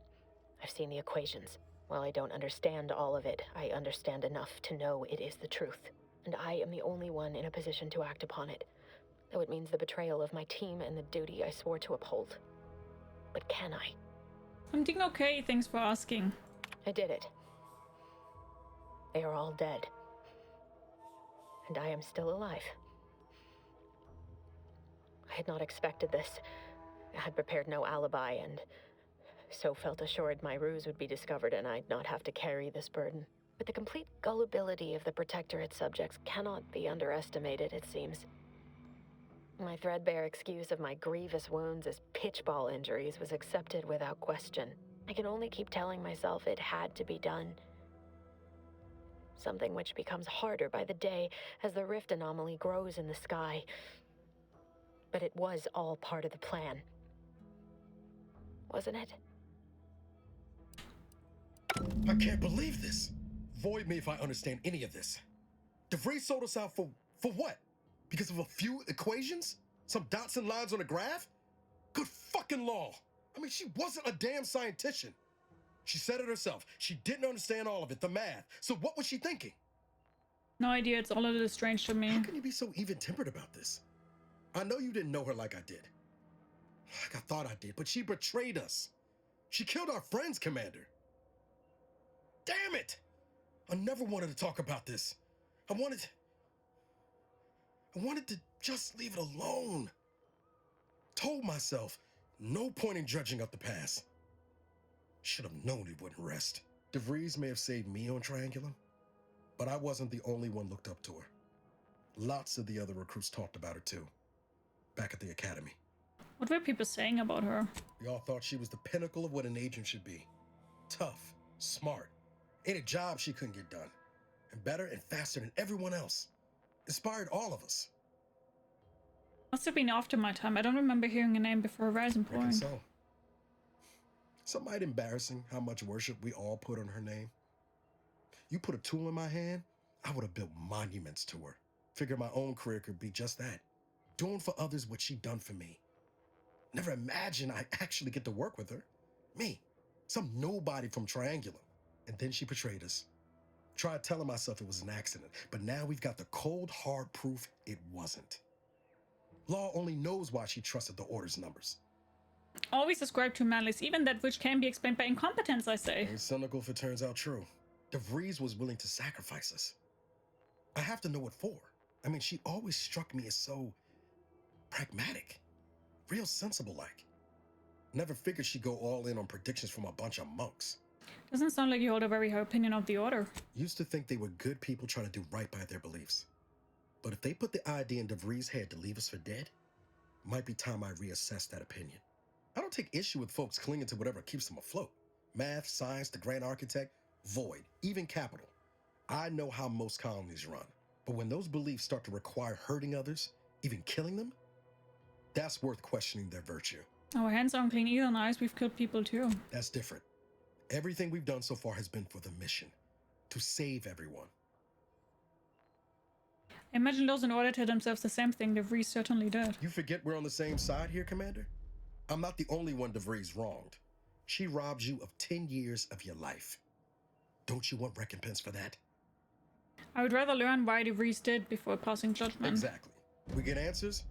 I've seen the equations. While I don't understand all of it, I understand enough to know it is the truth. And I am the only one in a position to act upon it, though it means the betrayal of my team and the duty I swore to uphold. But can I? I'm doing okay, thanks for asking. I did it. They are all dead. And I am still alive. I had not expected this. I had prepared no alibi, and so felt assured my ruse would be discovered and I'd not have to carry this burden. But the complete gullibility of the Protectorate subjects cannot be underestimated, it seems. My threadbare excuse of my grievous wounds as pitchball injuries was accepted without question. I can only keep telling myself it had to be done. Something which becomes harder by the day as the rift anomaly grows in the sky. But it was all part of the plan. Wasn't it? I can't believe this. Void me if I understand any of this. DeVries sold us out for what? Because of a few equations? Some dots and lines on a graph? Good fucking law. I mean, she wasn't a damn scientist. She said it herself. She didn't understand all of it, the math. So what was she thinking? No idea, it's all a little strange to me. How can you be so even-tempered about this? I know you didn't know her like I did. Like I thought I did, but she betrayed us. She killed our friends, Commander. Damn it! I never wanted to talk about this. I wanted to just leave it alone. Told myself, no point in judging up the past. Should have known it wouldn't rest. DeVries may have saved me on Triangulum, but I wasn't the only one looked up to her. Lots of the other recruits talked about her too, back at the academy. What were people saying about her? We all thought she was the pinnacle of what an agent should be. Tough, smart, ain't a job she couldn't get done. And better and faster than everyone else. Inspired all of us. Must have been after my time. I don't remember hearing a name before Rising Point. So. Some might embarrassing how much worship we all put on her name. You put a tool in my hand, I would have built monuments to her. Figured my own career could be just that. Doing for others what she done for me. Never imagined I'd actually get to work with her. Me, some nobody from Triangular. And then she betrayed us. Tried telling myself it was an accident, but now we've got the cold, hard proof it wasn't. Law only knows why she trusted the Order's numbers. Always ascribe to malice, even that which can be explained by incompetence, I say. Ain't cynical if it turns out true. DeVries was willing to sacrifice us. I have to know what for. I mean, she always struck me as so pragmatic. Real sensible-like. Never figured she'd go all in on predictions from a bunch of monks. Doesn't sound like you hold a very high opinion of the Order. Used to think they were good people trying to do right by their beliefs. But if they put the idea in DeVries' head to leave us for dead, might be time I reassess that opinion. I don't take issue with folks clinging to whatever keeps them afloat. Math, science, the grand architect, void, even capital. I know how most colonies run. But when those beliefs start to require hurting others, even killing them, that's worth questioning their virtue. Our hands aren't clean either, Niles. We've killed people too. That's different. Everything we've done so far has been for the mission. To save everyone. I imagine those in Order tell themselves the same thing. DeVries certainly did. You forget we're on the same side here, Commander? I'm not the only one DeVries wronged. She robbed you of 10 years of your life. Don't you want recompense for that? I would rather learn why DeVries did before passing judgment. Exactly. We get answers,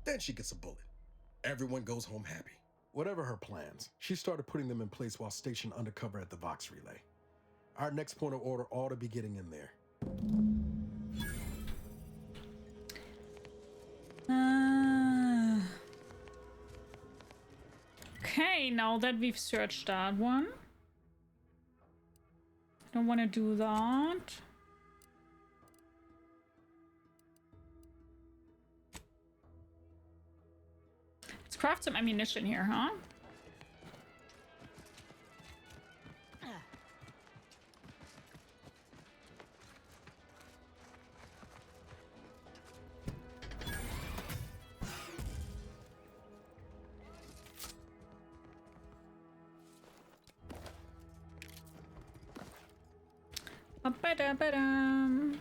then she gets a bullet. Everyone goes home happy. Whatever her plans, she started putting them in place while stationed undercover at the Vox Relay. Our next point of order ought to be getting in there. Okay, now that we've searched that one. Don't want to do that. Let's craft some ammunition here, huh? Ba-da-ba-dum.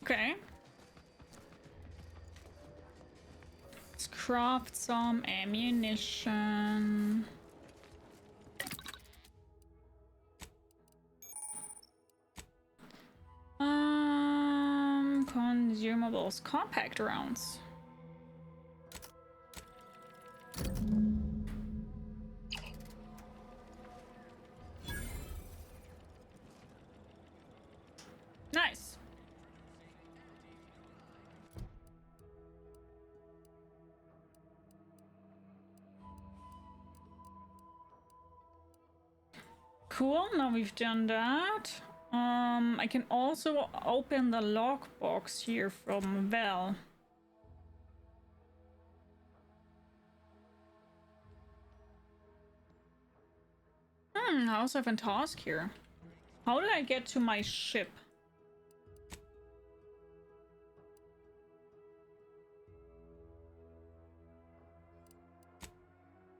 Okay. Let's craft some ammunition. Consumables, compact rounds. Nice. Cool, now we've done that. I can also open the lockbox here from Val. I also have a task here. How did I get to my ship?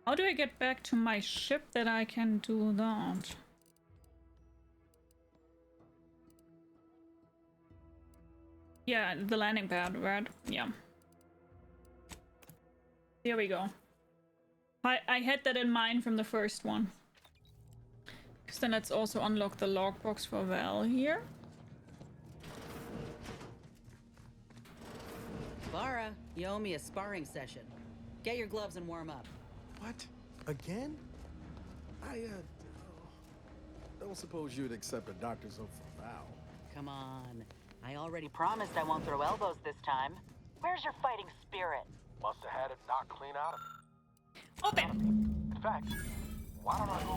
How do I get back to my ship that I can do that? Yeah, the landing pad, right? Yeah. There we go. I had that in mind from the first one. Because then let's also unlock the lockbox for Val here. Lara, you owe me a sparring session. Get your gloves and warm up. What? Again? I don't suppose you'd accept a doctor's oath for Val. Come on. I already Promised I won't throw elbows this time. Where's your fighting spirit? Must have had it knocked clean out of me. Open! In fact, why don't I go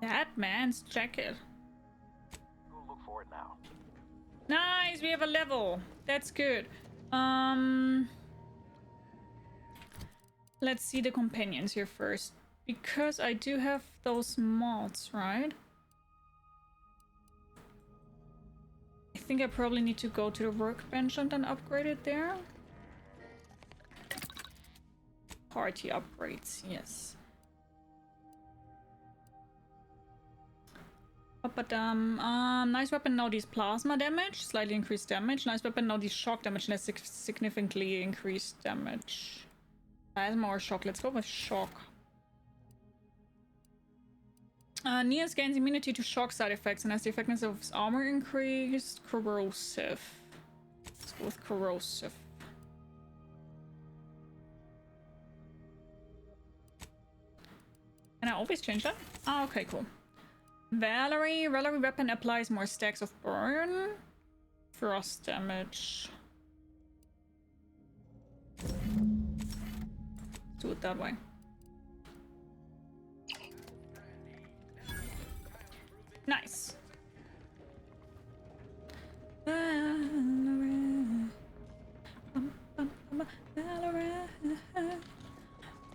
That man's jacket. look for it now? Nice, we have a level. That's good. Let's see the companions here first. Because I do have those mods, right? I think I probably need to go to the workbench and then upgrade it there. Party upgrades, yes. Nice weapon now deals plasma damage, slightly increased damage. Nice weapon now deals shock damage, less significantly increased damage. Plasma or shock? Let's go with shock. Niles gains immunity to shock side effects and has the effectiveness of his armor increased. Corrosive. Let's go with corrosive. Can I always change that? Oh, okay, cool. Valerie weapon applies more stacks of burn. Frost damage. Let's do it that way. Nice.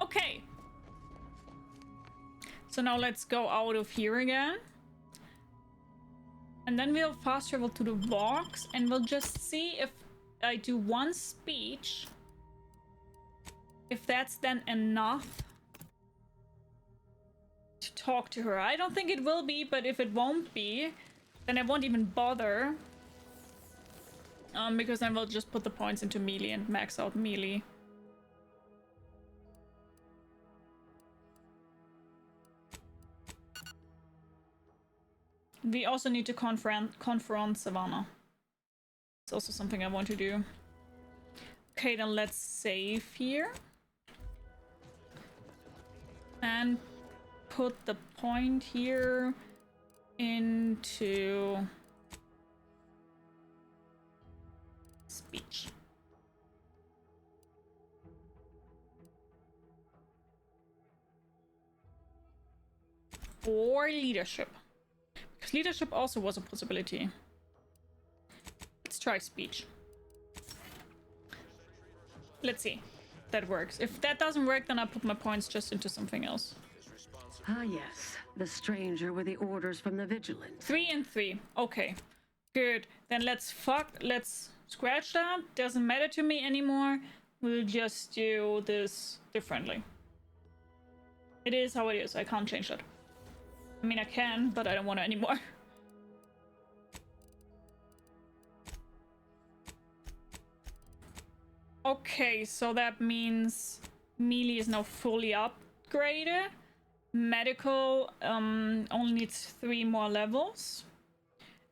Okay. So now let's go out of here again. And then we'll fast travel to the box and we'll just see if I do one speech. If that's then enough to talk to her. I don't think it will be, but if it won't be, then I won't even bother. Because then we'll just put the points into melee and max out melee. We also need to confront Savannah. It's also something I want to do. Okay, then let's save here. And put the point here into speech. Or leadership. Because leadership also was a possibility. Let's try speech. Let's see. That works. If that doesn't work, then I'll put my points just into something else. Ah, yes. The stranger with the orders from the Vigilant. 3 and 3. Okay. Good. Then let's scratch that. Doesn't matter to me anymore. We'll just do this differently. It is how it is. I can't change that. I mean, I can, but I don't want to anymore. Okay, so that means melee is now fully upgraded. Medical only needs 3 more levels.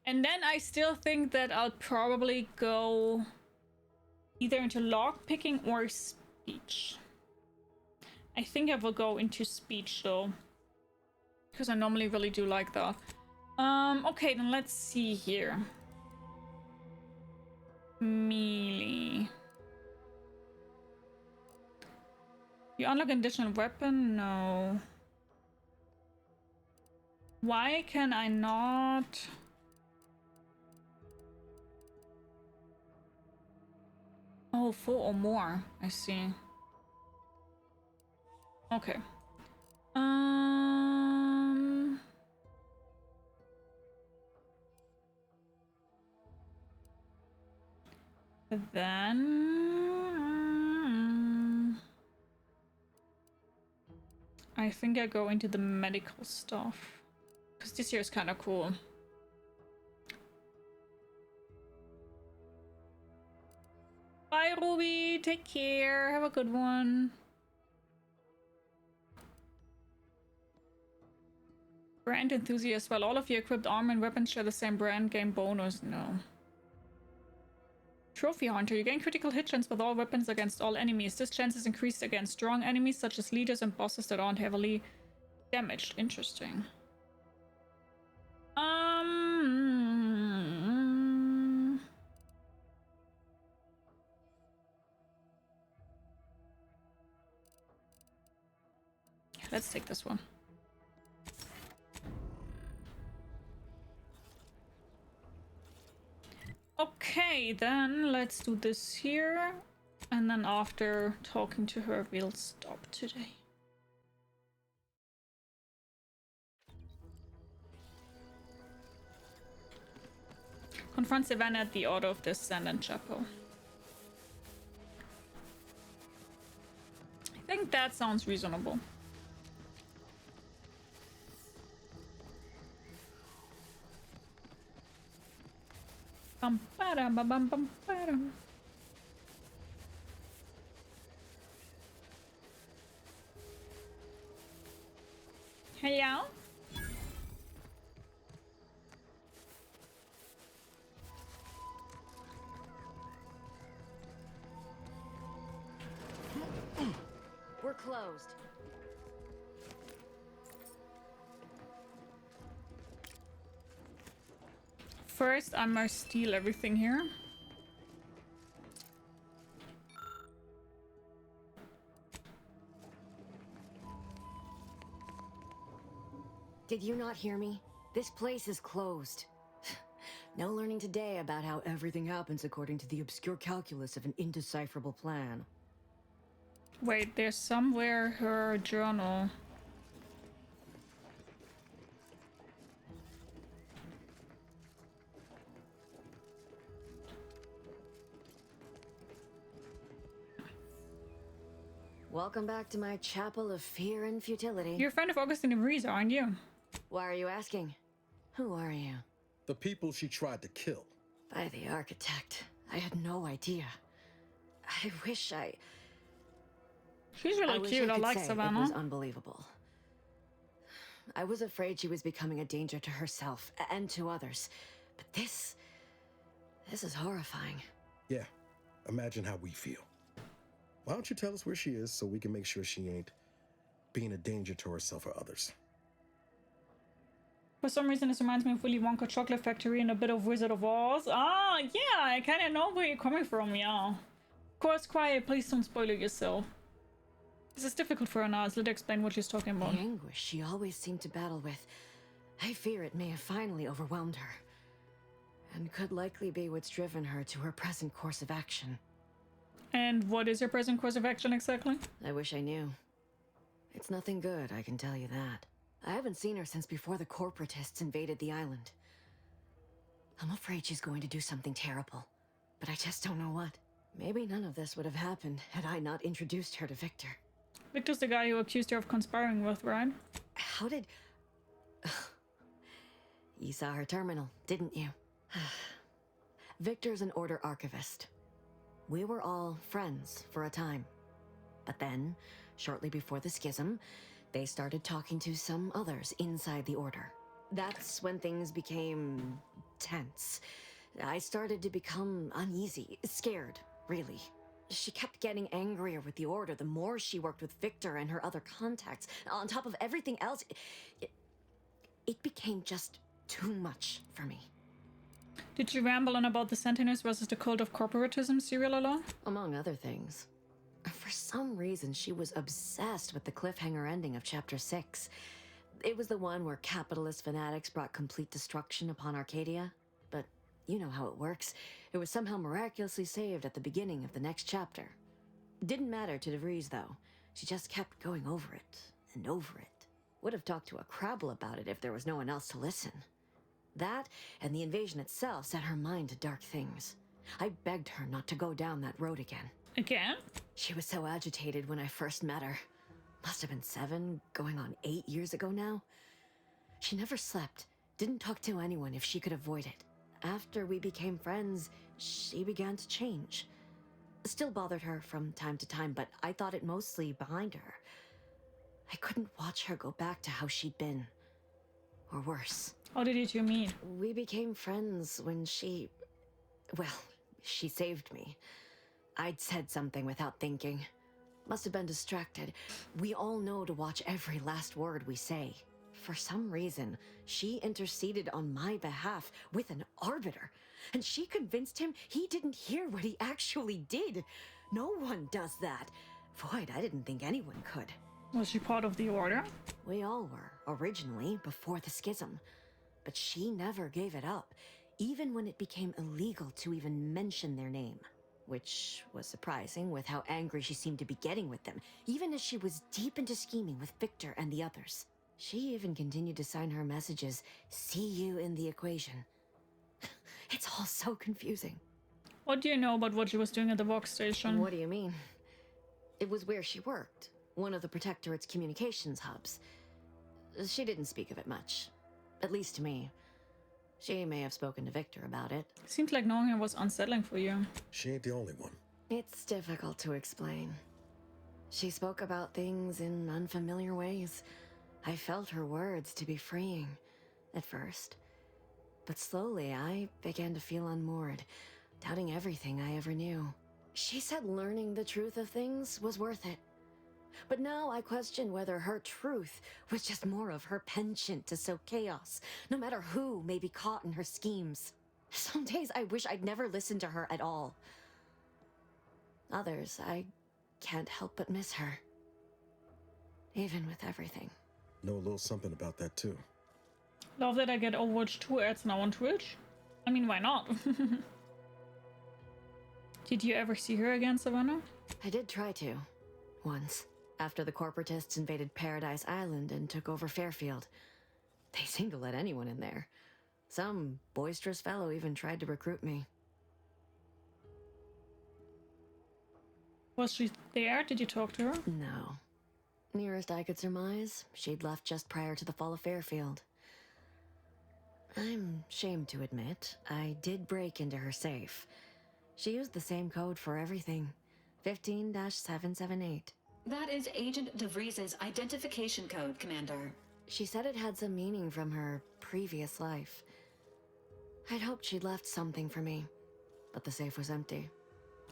And then I still think that I'll probably go either into lockpicking or speech. I think I will go into speech though. Because I normally really do like that. Okay, then let's see here. Melee. You unlock an additional weapon? No. Why can I not? Oh, 4 or more. I see. Okay. Then I think I go into the medical stuff because this year is kind of cool. Bye, Ruby. Take care. Have a good one. Brand enthusiast. While all of your equipped armor and weapons share the same brand, game bonus. No. Trophy Hunter. You gain critical hit chance with all weapons against all enemies. This chance is increased against strong enemies such as leaders and bosses that aren't heavily damaged. Interesting. Let's take this one. Okay, then let's do this here. And then after talking to her, we'll stop today. Confront Savannah at the Order of the Ascendant Chapel. I think that sounds reasonable. Bum ba-dum, ba-bum, bum ba-dum. Hello? We're closed. First, I must steal everything here. Did you not hear me? This place is closed. No learning today about how everything happens according to the obscure calculus of an indecipherable plan. Wait, there's somewhere her journal. Welcome back to my chapel of fear and futility. You're a friend of Augustine and Marisa, aren't you? Why are you asking? Who are you? The people she tried to kill. By the architect. I had no idea. I wish I... She's really cute. I like Savannah. It was unbelievable. I was afraid she was becoming a danger to herself and to others. But this is horrifying. Yeah, imagine how we feel. Why don't you tell us where she is so we can make sure she ain't being a danger to herself or others? For some reason, this reminds me of Willy Wonka Chocolate Factory and a bit of Wizard of Oz. Ah, yeah, I kind of know where you're coming from, yeah. Of course, quiet, please don't spoil it yourself. This is difficult for her now, let her explain what she's talking about. The anguish she always seemed to battle with, I fear it may have finally overwhelmed her. And could likely be what's driven her to her present course of action. And what is her present course of action exactly? I wish I knew. It's nothing good, I can tell you that. I haven't seen her since before the corporatists invaded the island. I'm afraid she's going to do something terrible, but I just don't know what. Maybe none of this would have happened had I not introduced her to Victor. Victor's the guy who accused her of conspiring with, right? How did... You saw her terminal, didn't you? Victor's an Order archivist. We were all friends for a time. But then, shortly before the schism, they started talking to some others inside the Order. That's when things became tense. I started to become uneasy, scared, really. She kept getting angrier with the Order the more she worked with Victor and her other contacts. On top of everything else, it became just too much for me. Did you ramble on about the Sentinels versus the cult of corporatism serial a lot? Among other things. For some reason, she was obsessed with the cliffhanger ending of Chapter 6. It was the one where capitalist fanatics brought complete destruction upon Arcadia. But you know how it works. It was somehow miraculously saved at the beginning of the next chapter. Didn't matter to DeVries, though. She just kept going over it and over it. Would have talked to a Crabble about it if there was no one else to listen. That and the invasion itself set her mind to dark things. I begged her not to go down that road again. Again? She was so agitated when I first met her. Must have been 7, going on 8 years ago now. She never slept, didn't talk to anyone if she could avoid it. After we became friends, she began to change. Still bothered her from time to time, but I thought it mostly behind her. I couldn't watch her go back to how she'd been. Or worse. How did you two meet? We became friends when she... Well, she saved me. I'd said something without thinking. Must have been distracted. We all know to watch every last word we say. For some reason, she interceded on my behalf with an arbiter. And she convinced him he didn't hear what he actually did. No one does that. Void, I didn't think anyone could. Was she part of the Order? We all were, originally, before the schism. But she never gave it up, even when it became illegal to even mention their name. Which was surprising with how angry she seemed to be getting with them, even as she was deep into scheming with Victor and the others. She even continued to sign her messages, "See you in the equation." It's all so confusing. What do you know about what she was doing at the Vox station? What do you mean? It was where she worked, one of the Protectorate's communications hubs. She didn't speak of it much, at least to me. She may have spoken to Victor about it. Seems like knowing her was unsettling for you. She ain't the only one. It's difficult to explain. She spoke about things in unfamiliar ways. I felt her words to be freeing, at first. But slowly, I began to feel unmoored, doubting everything I ever knew. She said learning the truth of things was worth it. But now I question whether her truth was just more of her penchant to sow chaos, no matter who may be caught in her schemes. Some days I wish I'd never listened to her at all. Others, I can't help but miss her. Even with everything. Know a little something about that too. Love that I get Overwatch 2 ads now on Twitch. I mean, why not? Did you ever see her again, Savannah? I did try to. Once. After the corporatists invaded Paradise Island and took over Fairfield. They seemed to let anyone in there. Some boisterous fellow even tried to recruit me. Was she there? Did you talk to her? No. Nearest I could surmise, she'd left just prior to the fall of Fairfield. I'm ashamed to admit, I did break into her safe. She used the same code for everything. 15-778. That is Agent DeVries's identification code, Commander. She said it had some meaning from her previous life. I'd hoped she'd left something for me, but the safe was empty.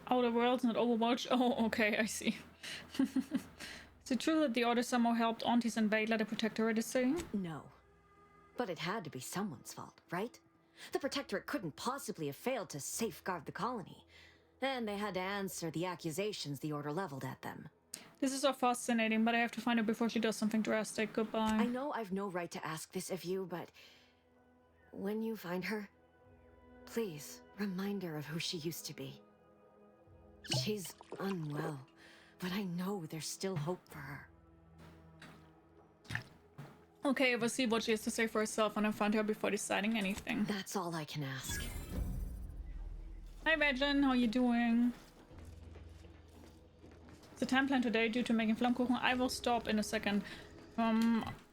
Outer Worlds, not Overwatch? Oh, okay, I see. Is it true that the Order somehow helped aunties invade like the Protectorate is saying? No. But it had to be someone's fault, right? The Protectorate couldn't possibly have failed to safeguard the colony. And they had to answer the accusations the Order leveled at them. This is so fascinating, but I have to find her before she does something drastic. Goodbye. I know I've no right to ask this of you, but when you find her, please remind her of who she used to be. She's unwell, but I know there's still hope for her. Okay, we'll see what she has to say for herself and I'll find her before deciding anything. That's all I can ask. Hi Regin, how you doing? The time plan today due to making Flammkuchen. I will stop in a second.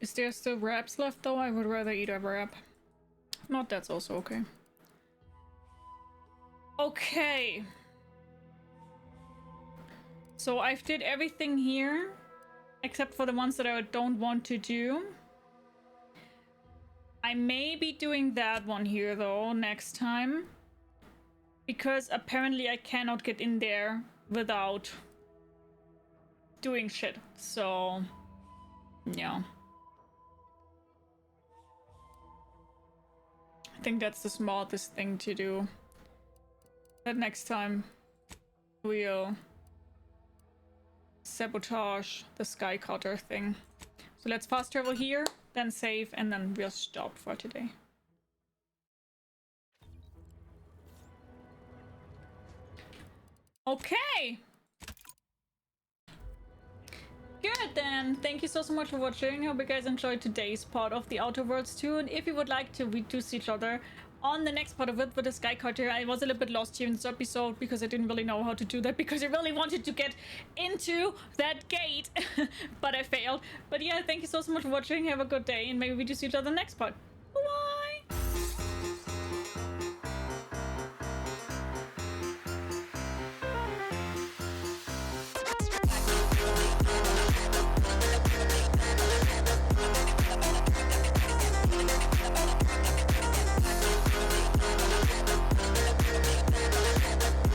Is there still wraps left though? I would rather eat a wrap. Not, that's also okay. Okay. So I've did everything here, except for the ones that I don't want to do. I may be doing that one here though next time, because apparently I cannot get in there without doing shit. So yeah, I think that's the smartest thing to do. But next time we'll sabotage the sky cutter thing. So let's fast travel here, then save, and then we'll stop for today. Okay. Good then. Thank you so much for watching. Hope you guys enjoyed today's part of the Outer Worlds 2. And if you would like to, we do see each other on the next part of it with the Sky Cutter. I was a little bit lost here in this episode because I didn't really know how to do that, because I really wanted to get into that gate, but I failed. But yeah, thank you so much for watching. Have a good day, and maybe we do see each other in the next part.